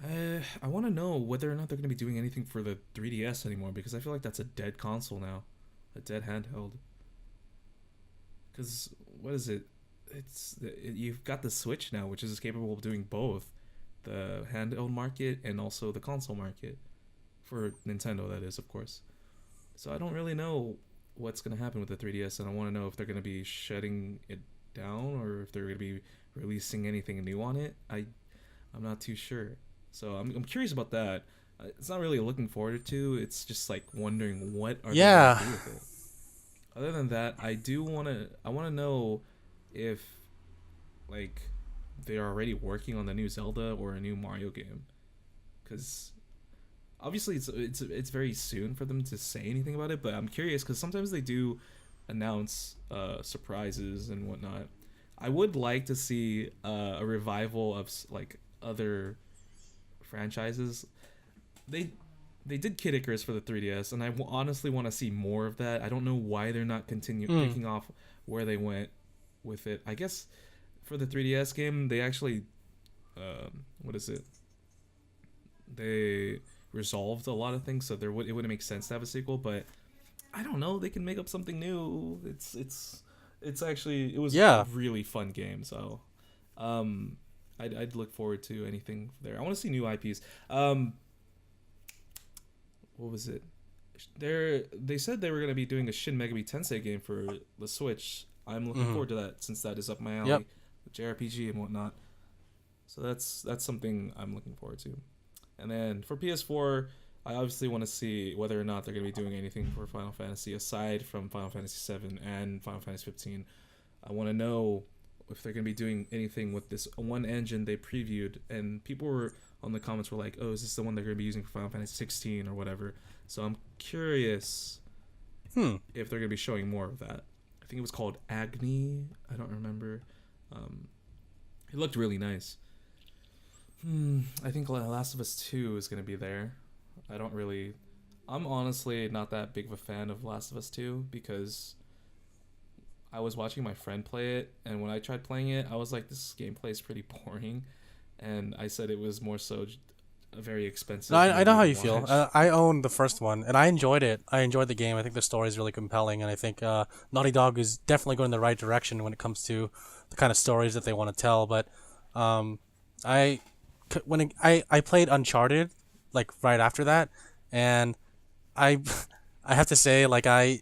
I want to know whether or not they're going to be doing anything for the 3DS anymore because I feel like that's a dead console now, a dead handheld. Because what is it? You've got the Switch now, which is capable of doing both, the handheld market and also the console market, for Nintendo that is, of course. So I don't really know what's going to happen with the 3DS, and I want to know if they're going to be shutting it down or if they're going to be releasing anything new on it. I'm not too sure. So I'm curious about that. It's not really looking forward to. It's just like wondering what are they going to do with it. Other than that, I want to know if like they're already working on the new Zelda or a new Mario game, because obviously it's very soon for them to say anything about it. But I'm curious because sometimes they do announce surprises and whatnot. I would like to see a revival of like other franchises. They did Kid Icarus for the 3DS, and I honestly want to see more of that. I don't know why they're not picking off where they went with it. I guess for the 3DS game, they actually, what is it? They resolved a lot of things, so it wouldn't make sense to have a sequel. But I don't know. They can make up something new. It's actually, it was a really fun game. So, I'd look forward to anything there. I want to see new IPs. What was it? They said they were going to be doing a Shin Megami Tensei game for the Switch. I'm looking forward to that since that is up my alley, with JRPG and whatnot. So that's something I'm looking forward to. And then for PS4, I obviously want to see whether or not they're going to be doing anything for Final Fantasy aside from Final Fantasy VII and Final Fantasy 15. I want to know if they're going to be doing anything with this one engine they previewed, and people were on the comments were like, oh, is this the one they're going to be using for Final Fantasy 16 or whatever? So I'm curious if they're going to be showing more of that. I think it was called Agni. I don't remember. It looked really nice. I think Last of Us 2 is going to be there. I'm honestly not that big of a fan of Last of Us 2 because I was watching my friend play it, and when I tried playing it, I was like, this gameplay is pretty boring. And I said it was more so a very expensive. No, I know how you feel. I own the first one, and I enjoyed it. I enjoyed the game. I think the story is really compelling, and I think Naughty Dog is definitely going in the right direction when it comes to the kind of stories that they want to tell. But I played Uncharted like right after that, and I have to say like I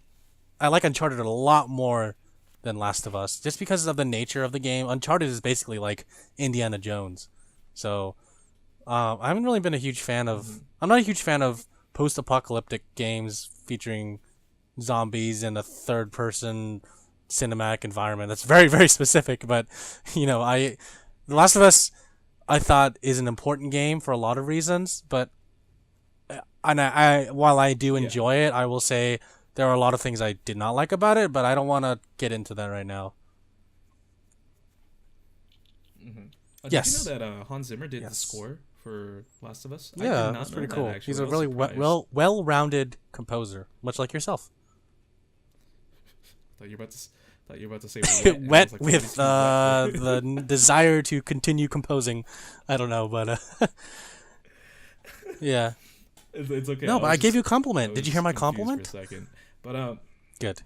like Uncharted a lot more than Last of Us just because of the nature of the game. Uncharted is basically like Indiana Jones. So, I haven't really been a huge fan of. I'm not a huge fan of post-apocalyptic games featuring zombies in a third-person cinematic environment. That's very, very specific. But The Last of Us, I thought is an important game for a lot of reasons. But, while I do enjoy it, I will say there are a lot of things I did not like about it. But I don't want to get into that right now. Did you know that Hans Zimmer did the score for Last of Us? Yeah, that's pretty cool. He's a really well-rounded composer, much like yourself. Thought you were Thought you were about to say wet. And I Wet was like, what with is he wet with? the desire to continue composing. I don't know, but yeah. It's okay. No, but I gave you a I compliment. was Did you hear just my confused compliment? for a second? But Good.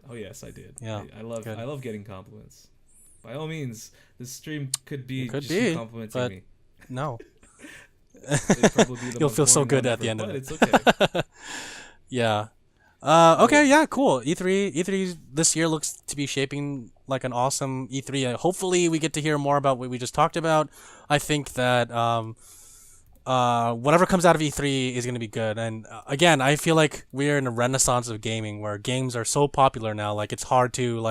oh yes, I did. Yeah. Good. I love getting compliments. By all means, this stream could be It could just be, you complimenting but me. No. It'd probably be the You'll most feel so boring good one at the ever, end of but it. It's okay. Yeah. Okay, yeah, cool. E3 this year looks to be shaping like an awesome E3. Hopefully we get to hear more about what we just talked about. I think that whatever comes out of E3 is going to be good. And again, I feel like we're in a renaissance of gaming where games are so popular now, like it's hard to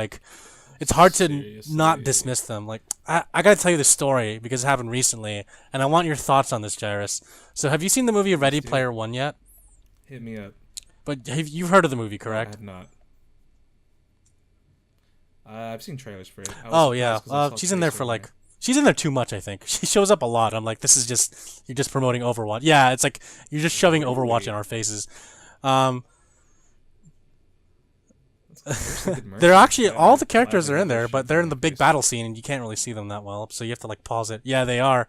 not dismiss them. Like I got to tell you this story because it happened recently and I want your thoughts on this, Jairus. So have you seen the movie Ready Player One yet? Hit me up. But you've heard of the movie, correct? I have not. I've seen trailers for it. Oh yeah, she's in there for like she's in there too much. I think she shows up a lot. I'm like, this is just you're just promoting Overwatch. Yeah, it's like you're just shoving Overwatch in our faces. They're actually all the characters are in there, but they're in the big battle scene and you can't really see them that well, so you have to like pause it. Yeah, they are.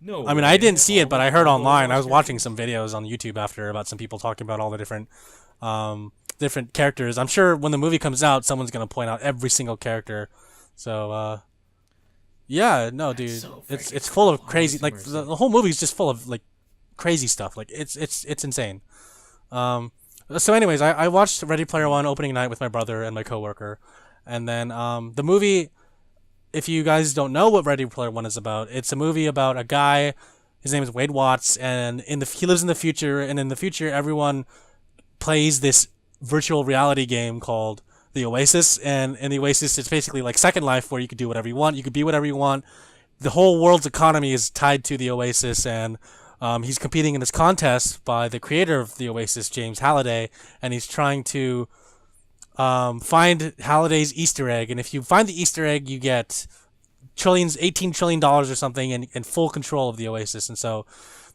No, I mean, I didn't see it, but I heard online. I was watching some videos on YouTube after about some people talking about all the different characters. I'm sure when the movie comes out, someone's gonna point out every single character. So, yeah, no, dude, so it's full of crazy. Like immersive. the whole movie is just full of like crazy stuff. Like it's insane. So, anyways, I watched Ready Player One opening night with my brother and my coworker, and then the movie. If you guys don't know what Ready Player One is about, it's a movie about a guy. His name is Wade Watts, and he lives in the future. And in the future, everyone plays this virtual reality game called the Oasis. And in the Oasis, it's basically like Second Life, where you could do whatever you want. You could be whatever you want. The whole world's economy is tied to the Oasis, and he's competing in this contest by the creator of the Oasis, James Halliday, and he's trying to find Halliday's Easter egg, and if you find the Easter egg, you get $18 trillion or something, and full control of the Oasis. And so,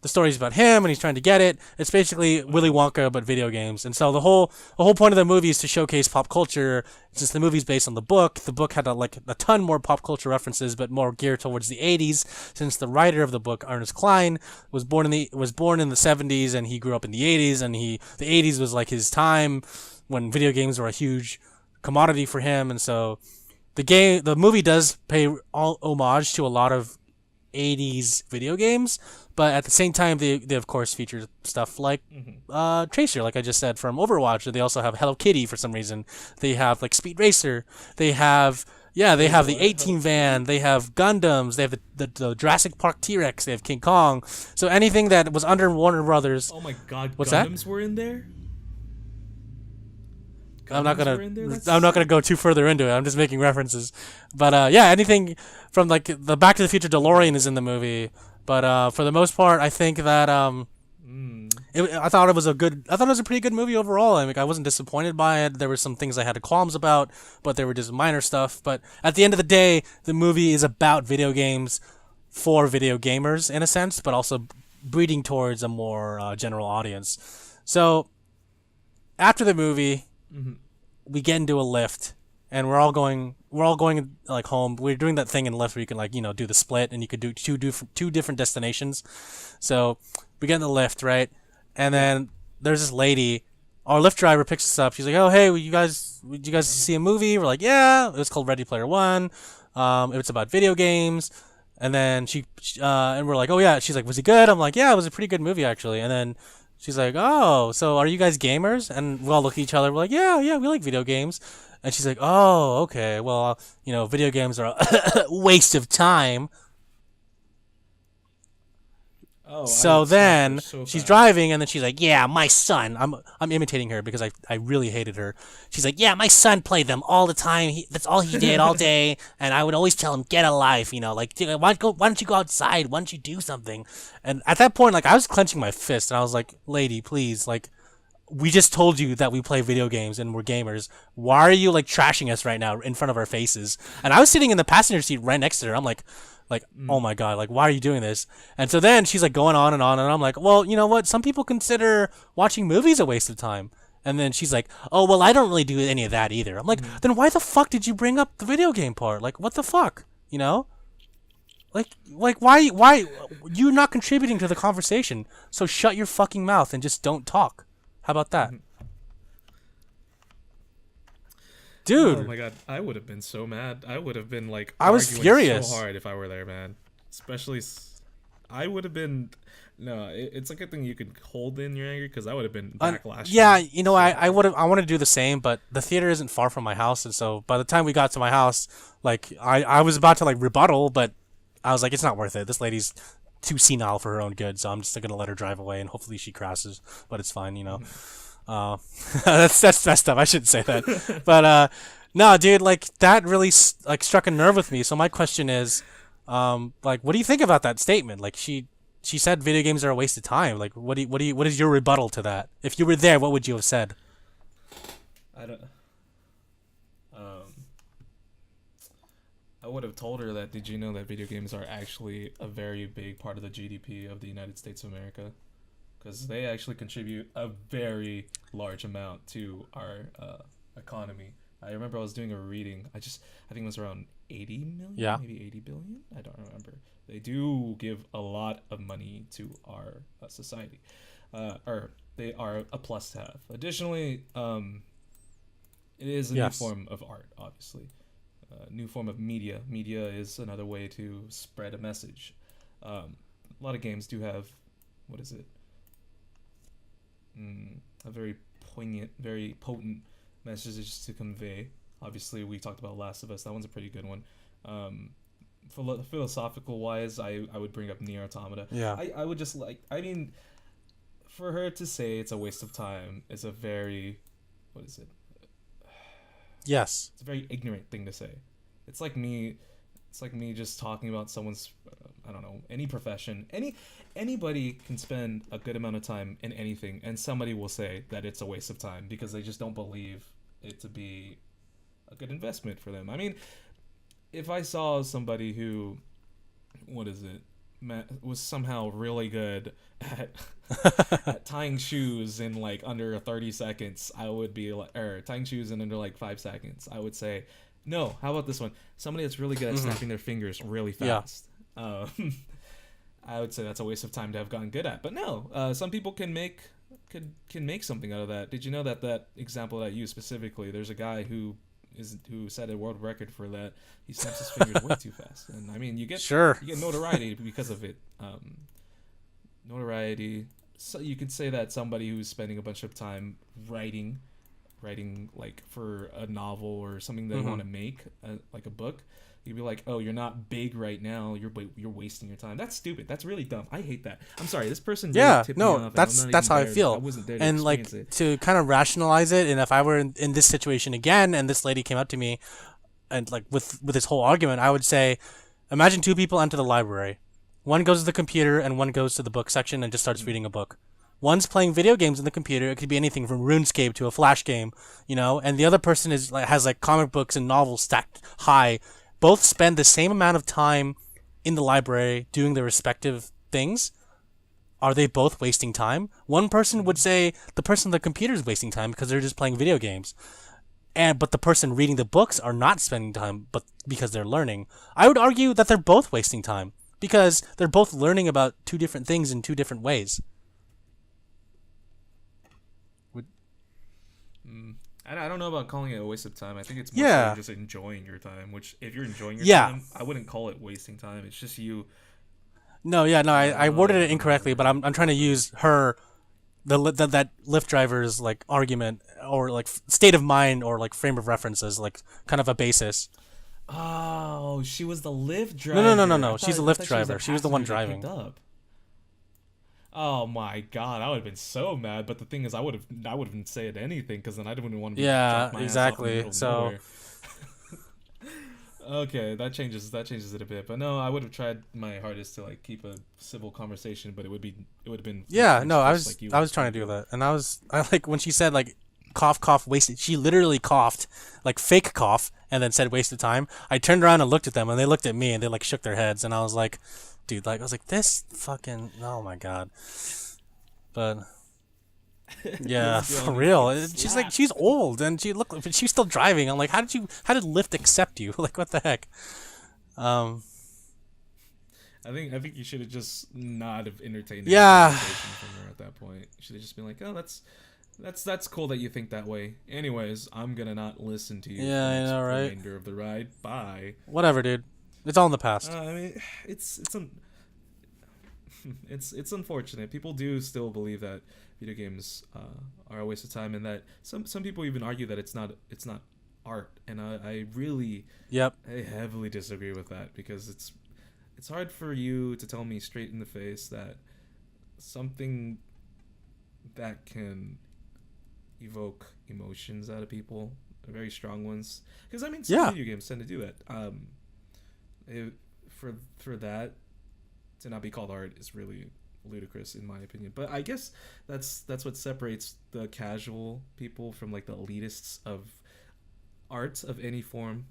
the story's about him, and he's trying to get it. It's basically Willy Wonka but video games. And so the whole point of the movie is to showcase pop culture. Since the movie's based on the book had a ton more pop culture references, but more geared towards the 80s. Since the writer of the book, Ernest Cline, was born in the 70s, and he grew up in the 80s, and the 80s was like his time when video games were a huge commodity for him. And so the movie does pay all homage to a lot of 80s video games, but at the same time they of course feature stuff like Tracer, like I just said, from Overwatch. And they also have Hello Kitty for some reason. They have like Speed Racer. They have the 18 van. They have Gundams. They have the Jurassic Park T-Rex. They have King Kong. So anything that was under Warner Brothers. Oh my God! What's Gundams that? were in there. I'm not gonna go too further into it. I'm just making references, but anything from like the Back to the Future DeLorean is in the movie. But for the most part, I think that I thought it was a pretty good movie overall. I mean, I wasn't disappointed by it. There were some things I had qualms about, but they were just minor stuff. But at the end of the day, the movie is about video games for video gamers in a sense, but also breeding towards a more general audience. So after the movie. Mm-hmm. We get into a lift, and we're all going like home. We're doing that thing in lift where you can like do the split, and you could do two different destinations. So we get in the lift, right, and then there's this lady. Our Lyft driver picks us up. She's like, "Oh, hey, would you guys see a movie?" We're like, "Yeah." It was called Ready Player One. It was about video games. And then and we're like, "Oh yeah." She's like, "Was it good?" I'm like, "Yeah, it was a pretty good movie actually." And then she's like, "Oh, so are you guys gamers?" And we all look at each other. We're like, "Yeah, we like video games." And she's like, "Oh, okay. Well, video games are a waste of time." Oh, so then so she's fast. driving, and then she's like, "Yeah, my son." I'm imitating her because I really hated her. She's like, "Yeah, my son played them all the time. That's all he did all day, and I would always tell him, get a life. Like why don't you go outside? Why don't you do something?" And at that point, like I was clenching my fist, and I was like, "Lady, please, like." We just told you that we play video games and we're gamers. Why are you like trashing us right now in front of our faces? And I was sitting in the passenger seat right next to her. I'm like, oh my God, like, why are you doing this? And so then she's like going on, and I'm like, well, you know what? Some people consider watching movies a waste of time. And then she's like, oh, well, I don't really do any of that either. I'm like, then why the fuck did you bring up the video game part? Like, what the fuck? You know? Like, why, you're not contributing to the conversation, so shut your fucking mouth and just don't talk. How about that? Dude. Oh my god, I would have been so mad. I would have been like, I was furious so hard if I were there, man. Especially, I would have been. No, it's like a thing you could hold in your anger, because I would have been backlash. Yeah, you know, I wanted to do the same, but the theater isn't far from my house, and so by the time we got to my house, like I was about to like rebuttal, but I was like, it's not worth it. This lady's too senile for her own good, so I'm just gonna let her drive away, and hopefully she crashes, but it's fine, you know. That's messed up. I shouldn't say that, but no, dude, like that really like struck a nerve with me. So my question is, like, what do you think about that statement? Like she said video games are a waste of time. Like, what is your rebuttal to that? If you were there, what would you have said? I don't. I would have told her that. Did you know that video games are actually a very big part of the GDP of the United States of America? Because they actually contribute a very large amount to our economy. I remember I was doing a reading. I think it was around 80 million, yeah, maybe 80 billion. I don't remember. They do give a lot of money to our society, or they are a plus to have. Additionally, it is a new form of art, obviously. New form of media. Media is another way to spread a message. A lot of games do have, what is it? A very poignant, very potent messages to convey. Obviously, we talked about Last of Us. That one's a pretty good one. Philosophical wise, I would bring up Nier Automata. Yeah. I would just like, I mean, for her to say it's a waste of time is a very, what is it? Yes. It's a very ignorant thing to say. It's like me just talking about someone's, I don't know, any profession. Anybody can spend a good amount of time in anything, and somebody will say that it's a waste of time because they just don't believe it to be a good investment for them. I mean, if I saw somebody who, what is it, was somehow really good at tying shoes in like under 30 seconds, I would be like, or tying shoes in under like 5 seconds, I would say, no, how about this one? Somebody that's really good at snapping their fingers really fast. Yeah. I would say that's a waste of time to have gotten good at. But no, some people can make something out of that. Did you know that example that I used specifically, there's a guy who set a world record for that. He snaps his fingers way too fast, and I mean, you get notoriety because of it. Notoriety. So you could say that somebody who's spending a bunch of time writing like for a novel or something they want to make, like a book. You'd be like, oh, you're not big right now. You're wasting your time. That's stupid. That's really dumb. I hate that. I'm sorry. This person. Yeah. Tipped No. me off, That's how I feel. I wasn't there to and like it. To kind of rationalize it, and if I were in this situation again, and this lady came up to me, and like with this whole argument, I would say, imagine two people enter the library. One goes to the computer and one goes to the book section and just starts reading a book. One's playing video games on the computer. It could be anything from RuneScape to a Flash game, you know. And the other person has like comic books and novels stacked high. Both spend the same amount of time in the library doing their respective things. Are they both wasting time? One person would say the person on the computer is wasting time because they're just playing video games. But the person reading the books are not spending time, but because they're learning. I would argue that they're both wasting time because they're both learning about two different things in two different ways. I don't know about calling it a waste of time. I think it's more so just enjoying your time, which if you're enjoying your time, I wouldn't call it wasting time. It's just you. No, I worded it incorrectly, but I'm trying to use that Lyft driver's like argument or like state of mind or like frame of reference as like kind of a basis. Oh, she was the Lyft driver. No. She's a Lyft driver. She was the one driving. Oh my god, I would have been so mad. But the thing is, I would have said anything because then I didn't want to be exactly. So okay, that changes it a bit. But no, I would have tried my hardest to like keep a civil conversation. But it would have been I was trying to do that, and I like when she said like cough wasted. She literally coughed like fake cough and then said waste of time. I turned around and looked at them, and they looked at me and they like shook their heads, and I was like, dude, like I was like, this fucking, oh my god. But Yeah, Let's be for honest, real. it She's like, slaps. she's old, and she's still driving. I'm like, how did Lyft accept you? Like, what the heck? Um, I think you should have just not have entertained any yeah, conversation from her at that point. You should have just been like, oh, that's cool that you think that way. Anyways, I'm gonna not listen to you for yeah, the I next know, right? remainder of the ride. Bye. Whatever, dude. It's all in the past. I mean, it's unfortunate. People do still believe that video games are a waste of time, and that some people even argue that it's not art. And I really Yep. I heavily disagree with that, because it's hard for you to tell me straight in the face that something that can evoke emotions out of people, very strong ones. Because I mean, some Yeah. video games tend to do that. For that to not be called art is really ludicrous in my opinion. But I guess that's what separates the casual people from like the elitists of art of any form.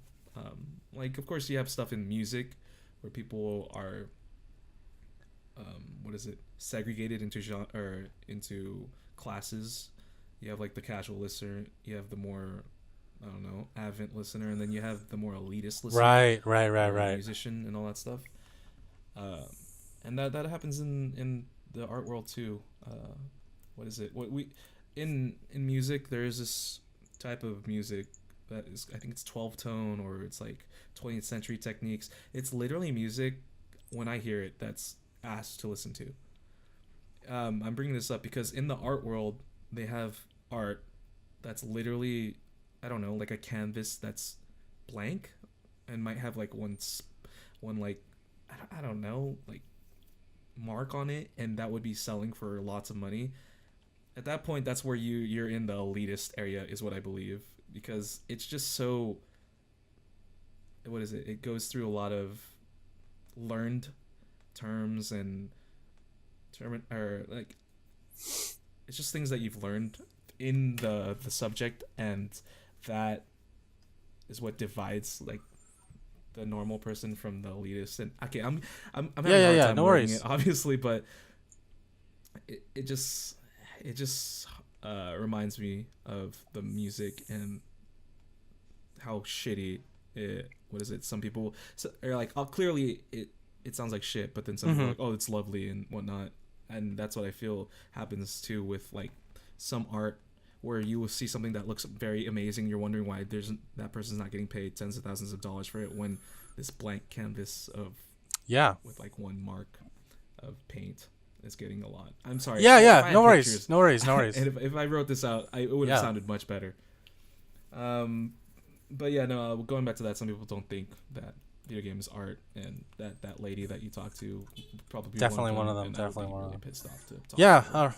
Like, of course, you have stuff in music where people are segregated into genre or into classes. You have like the casual listener, you have the more, I don't know, avid listener, and then you have the more elitist listener, Right. musician and all that stuff. And that happens in the art world too. What we in music, there is this type of music that is, I think it's 12 tone, or it's like 20th century techniques. It's literally music, when I hear it, that's asked to listen to. I'm bringing this up because in the art world, they have art that's literally, I don't know, like a canvas that's blank and might have like one like, I don't know, like mark on it, and that would be selling for lots of money. At that point, that's where you're in the elitist area, is what I believe, because it's just so, what is it? It goes through a lot of learned terms and like, it's just things that you've learned in the subject, and that is what divides like the normal person from the elitist. And okay, I'm having a hard time no wording worries. it, obviously, but it just reminds me of the music and how shitty it. What is it? Some people are like, oh, clearly it sounds like shit, but then some people are like, oh, it's lovely and whatnot. And that's what I feel happens too with like some art, where you will see something that looks very amazing. You're wondering why that person's not getting paid tens of thousands of dollars for it, when this blank canvas with like one mark of paint is getting a lot. I'm sorry. Yeah. No worries. And if I wrote this out, it would have sounded much better. But yeah, no. Going back to that, some people don't think that video game is art, and that lady that you talked to probably Definitely one of them. and Definitely I would be one of really them. pissed off to talk Yeah. to her.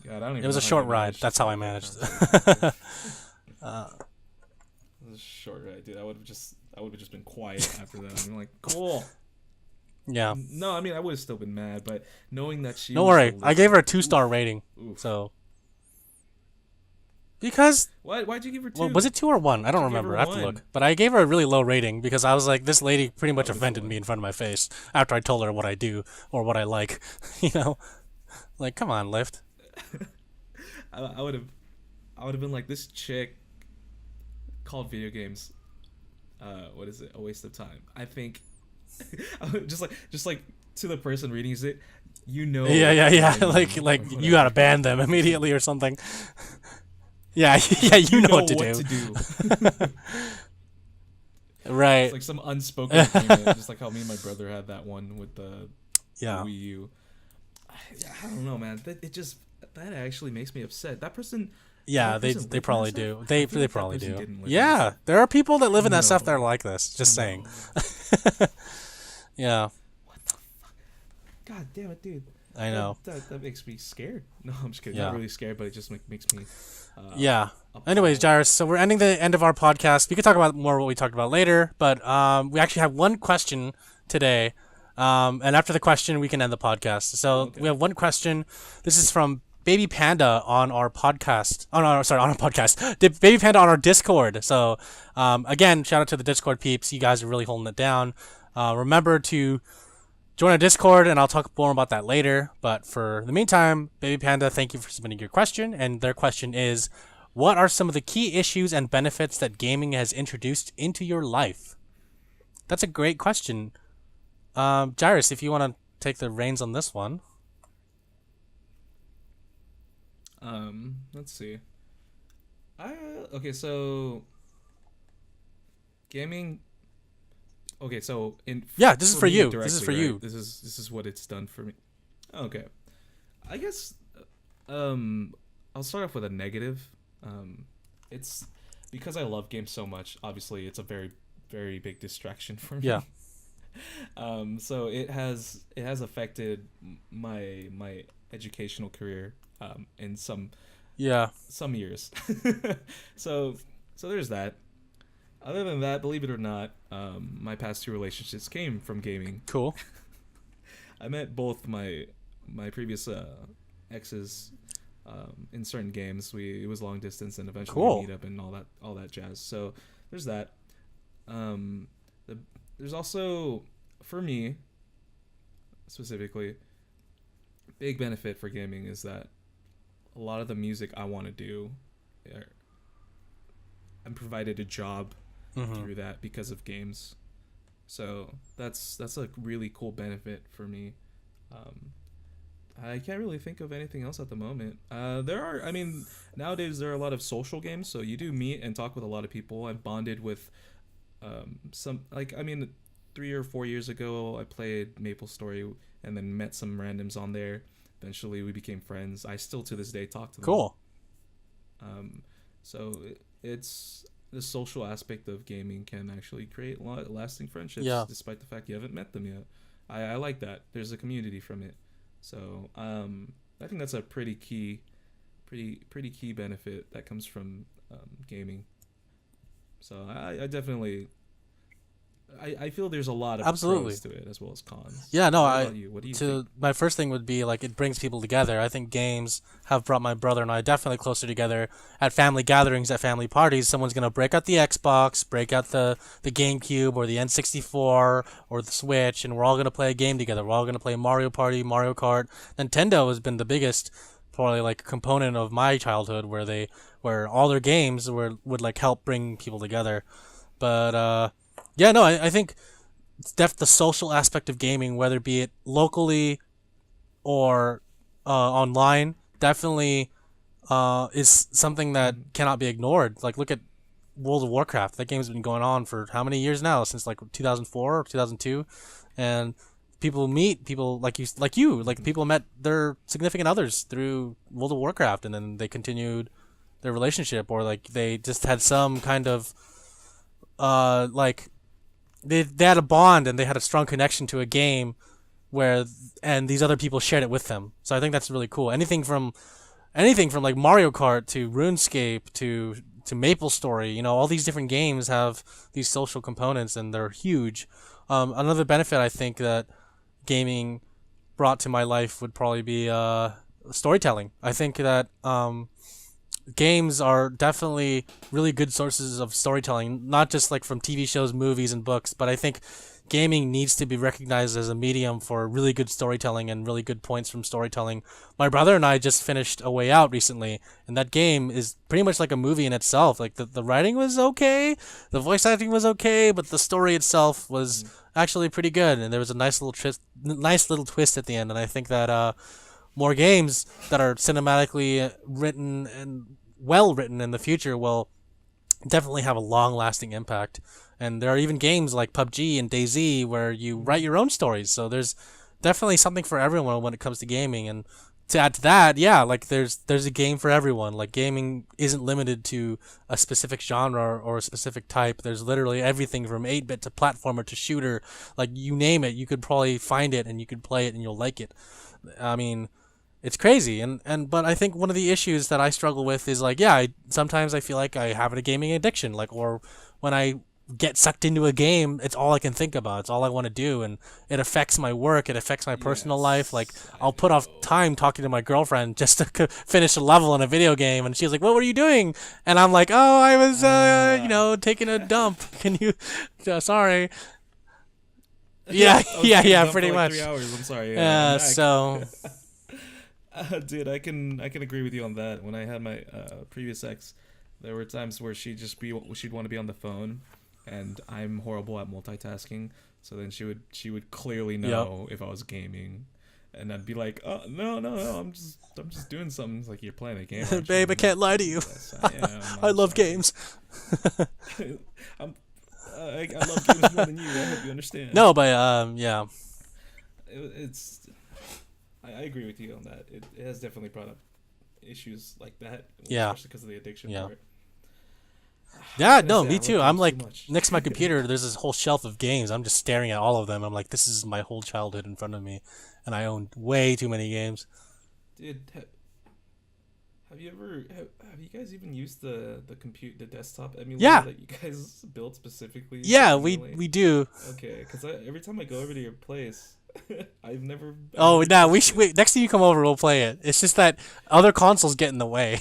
God, I don't even It was know a how short you ride. managed That's to how I talk to managed. her. It was a short ride, dude. I would have just been quiet after that. I'm like, cool. Yeah. No, I mean, I would have still been mad, but knowing that she Don't was worry. the I gave her a listener- 2-star rating. Oof. So. Because. Why'd you give her 2? Well, was it 2 or 1? I don't You gave remember. her I have to 1. look. But I gave her a really low rating because I was like, this lady pretty much Oh, it's a offended 1. me in front of my face after I told her what I do or what I like. You know? Like, come on, Lyft. I would have been like, this chick called video games, what is it? A waste of time. I think, just like to the person reading it, you know. Yeah. what I mean, like or you whatever. gotta ban them immediately or something. Yeah, you know what to do. Right. It's like some unspoken agreement, just like how me and my brother had that one with the Wii U. I don't know, man. That actually makes me upset. That person. Yeah, that they person they live in probably that do. stuff? They I feel like that probably person do. didn't live in that Yeah, stuff. there are people that live in that stuff that No. are like this. Just saying. Yeah, What the fuck? God damn it, dude. I know. That makes me scared. No, I'm just kidding. Yeah. Not really scared, but it just makes me. Yeah. Appalled. Anyways, Jairus, so we're ending the end of our podcast. We could talk about more what we talked about later, but we actually have one question today. And after the question, we can end the podcast. So Okay. we have one question. This is from Baby Panda on our podcast. On our podcast. Baby Panda on our Discord. So again, shout out to the Discord peeps. You guys are really holding it down. Remember to join our Discord, and I'll talk more about that later. But for the meantime, Baby Panda, thank you for submitting your question. And their question is, what are some of the key issues and benefits that gaming has introduced into your life? That's a great question. Jairus, if you want to take the reins on this one. Let's see. Okay, so gaming. Okay, so this is for you. Directly, this is for right? you. This is what it's done for me. Okay, I guess I'll start off with a negative. It's because I love games so much. Obviously, it's a very very big distraction for me. Yeah. So it has affected my educational career in some years. so there's that. Other than that, believe it or not, my past 2 relationships came from gaming. Cool. I met both my previous exes in certain games. It was long distance, and eventually we meet up and all that jazz. So there's that. There's also, for me specifically, big benefit for gaming is that a lot of the music I want to do, I'm provided a job through that because of games. So that's a really cool benefit for me. I can't really think of anything else at the moment. Nowadays there are a lot of social games, so you do meet and talk with a lot of people. I've bonded with 3 or 4 years ago I played MapleStory and then met some randoms on there. Eventually we became friends. I still to this day talk to them. Cool. So it's the social aspect of gaming can actually create lasting friendships, despite the fact you haven't met them yet. I like that. There's a community from it. So I think that's a pretty key benefit that comes from gaming. So I definitely I feel there's a lot of pros to it as well as cons. Yeah, no, What do you think? My first thing would be like it brings people together. I think games have brought my brother and I definitely closer together at family gatherings, at family parties. Someone's gonna break out the Xbox, break out the GameCube or the N64 or the Switch, and we're all gonna play a game together. We're all gonna play Mario Party, Mario Kart. Nintendo has been the biggest probably like component of my childhood where all their games would like help bring people together. But I think the social aspect of gaming, whether be it locally or online, definitely is something that cannot be ignored. Like look at World of Warcraft. That game's been going on for how many years now? Since like 2004 or 2002, and people meet people like people met their significant others through World of Warcraft, and then they continued their relationship, or like they just had some kind of they had a bond and they had a strong connection to a game and these other people shared it with them. So I think that's really cool. Anything from like Mario Kart to RuneScape to MapleStory, all these different games have these social components and they're huge. Another benefit I think that gaming brought to my life would probably be storytelling. I think that games are definitely really good sources of storytelling, not just like from TV shows, movies, and books, but I think gaming needs to be recognized as a medium for really good storytelling and really good points from storytelling. My brother and I just finished A Way Out recently, and that game is pretty much like a movie in itself. Like the writing was okay, the voice acting was okay, but the story itself was actually pretty good, and there was a nice little twist at the end. And I think that more games that are cinematically written and well written in the future will definitely have a long-lasting impact. And there are even games like PUBG and DayZ where you write your own stories. So there's definitely something for everyone when it comes to gaming. And to add to that, like there's a game for everyone. Like gaming isn't limited to a specific genre or a specific type. There's literally everything from 8-bit to platformer to shooter. Like you name it, you could probably find it and you could play it and you'll like it. I mean, it's crazy, but I think one of the issues that I struggle with is like, sometimes I feel like I have a gaming addiction, like, or when I get sucked into a game, it's all I can think about, it's all I want to do, and it affects my work, it affects my personal life. Like, I'll put off time talking to my girlfriend just to finish a level in a video game, and she's like, "What were you doing?" And I'm like, "Oh, I was, taking a dump. Can you? Sorry." Yeah, I was yeah, games yeah, on for pretty like much. 3 hours. I'm sorry. Yeah, I'm back. So Dude, I can agree with you on that. When I had my previous ex, there were times where she'd want to be on the phone, and I'm horrible at multitasking. So then she would clearly know if I was gaming, and I'd be like, oh no, I'm just doing something. It's like, you're playing a game, aren't babe, you? I can't lie to you. Yes, I am. I I'm love sorry. games. I love games more than you. I hope you understand. No, but yeah. It's I agree with you on that. It has definitely brought up issues like that, Yeah. especially because of the addiction Yeah. part. Yeah, What can I no, say? me I love too. I'm games like so much. next to my computer. There's this whole shelf of games. I'm just staring at all of them. I'm like, this is my whole childhood in front of me, and I own way too many games. Dude, have you guys even used the desktop emulator Yeah. that you guys built specifically? to Yeah, emulate? we do. Okay, because every time I go over to your place, I've never. Oh, never no, touched it. wait, next time you come over, we'll play it. It's just that other consoles get in the way.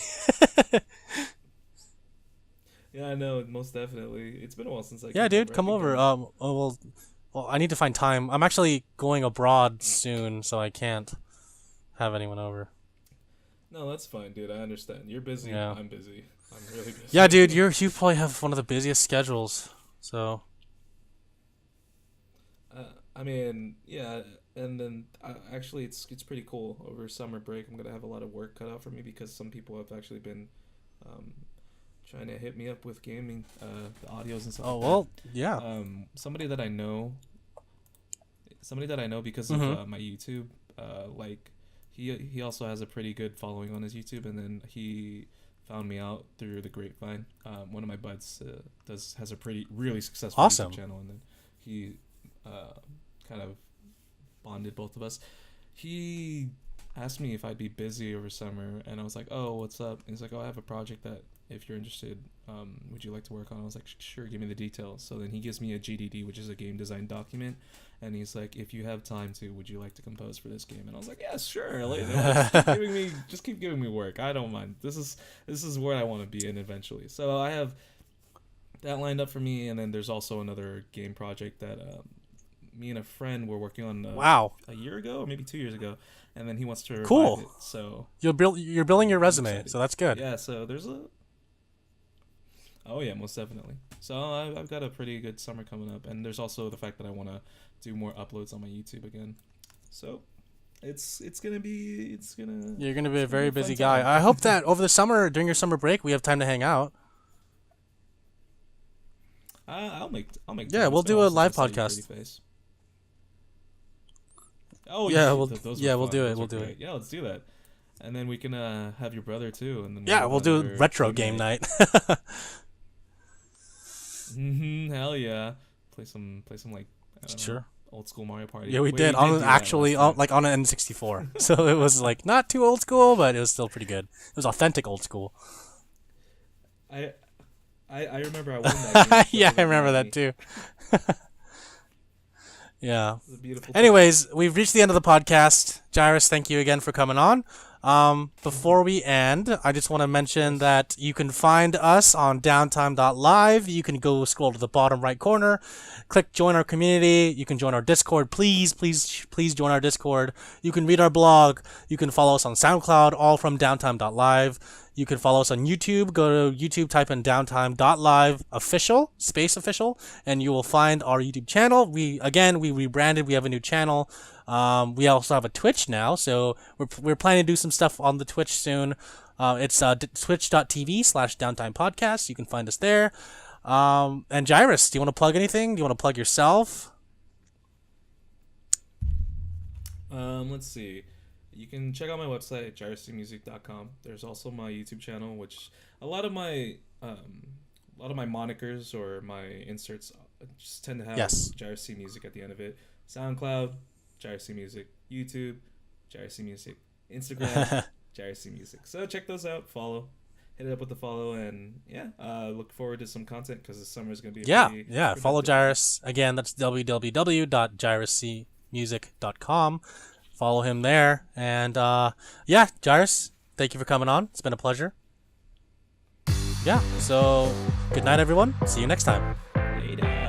Yeah, I know, most definitely. It's been a while since I. Yeah, came dude, over. I come think over. Well, I need to find time. I'm actually going abroad soon, so I can't have anyone over. No, that's fine, dude. I understand. You're busy. Yeah. I'm busy. I'm really busy. Yeah, dude, you probably have one of the busiest schedules. So I mean, yeah, and then actually, it's pretty cool. Over summer break, I'm gonna have a lot of work cut out for me because some people have actually been um, trying to hit me up with gaming, the audios and stuff. oh like well, yeah. that. Somebody that I know because Mhm. of my YouTube, like he also has a pretty good following on his YouTube, and then he found me out through the grapevine. One of my buds has a really successful Awesome. YouTube channel, and then he kind of bonded both of us. He asked me if I'd be busy over summer, and I was like, "Oh, what's up?" And he's like, "Oh, I have a project that if you're interested, would you like to work on?" I was like, "Sure, give me the details." So then he gives me a GDD, which is a game design document, and he's like, "If you have time to, would you like to compose for this game?" And I was like, "Yeah, sure. Like, just keep giving me work. I don't mind. This is where I want to be in eventually." So I have that lined up for me, and then there's also another game project that me and a friend were working on Wow, a year ago or maybe 2 years ago, and then he wants to revive Cool. it. So you're building your resume, excited. so that's good. yeah, so there's a. Oh yeah, most definitely. So I've got a pretty good summer coming up, and there's also the fact that I want to do more uploads on my YouTube again. So it's gonna. You're gonna be a it's very gonna be a busy fun time. guy. I hope that over the summer, during your summer break, we have time to hang out. I'll make. Yeah, time. we'll It's been do while a since live I saw your podcast. pretty face. Oh Yeah, yeah, we'll- those yeah, were we'll fun. do it, Those we'll were do it. great. Yeah, let's do that, and then we can have your brother too, and then Yeah, have we'll do another retro game night. Hell yeah, play some like I don't know, Sure. old school Mario Party. Yeah, we Wait, did do on that actually last time. like on an N64. So it was like not too old school, but it was still pretty good. It was authentic old school. I remember I won that game. Yeah, so I remember that me. too. Yeah. It was a beautiful. Anyways, we've reached the end of the podcast. Jairus, thank you again for coming on. Before we end, I just want to mention that you can find us on Downtime.Live. You can go scroll to the bottom right corner, click join our community. You can join our Discord. Please join our Discord. You can read our blog. You can follow us on SoundCloud, all from Downtime.Live. You can follow us on YouTube. Go to YouTube, type in Downtime.Live official, space official, and you will find our YouTube channel. We rebranded. We have a new channel. We also have a Twitch now, so we're planning to do some stuff on the Twitch soon. It's twitch.tv/Downtime Podcast. You can find us there. And Jairus, do you want to plug anything? Do you want to plug yourself? Let's see. You can check out my website at jairusmusic.com. There's also my YouTube channel, which a lot of my monikers or my inserts just tend to have Yes. Jairus Music at the end of it. SoundCloud, Jairus Music. YouTube, Jairus Music. Instagram, Jairus Music. So check those out. Follow. Hit it up with the follow, and yeah, look forward to some content because the summer is going to be pretty Follow productive. Jairus. Again, that's www.jairusmusic.com. Follow him there. And Jairus, thank you for coming on. It's been a pleasure. Yeah, so good night, everyone. See you next time. Later.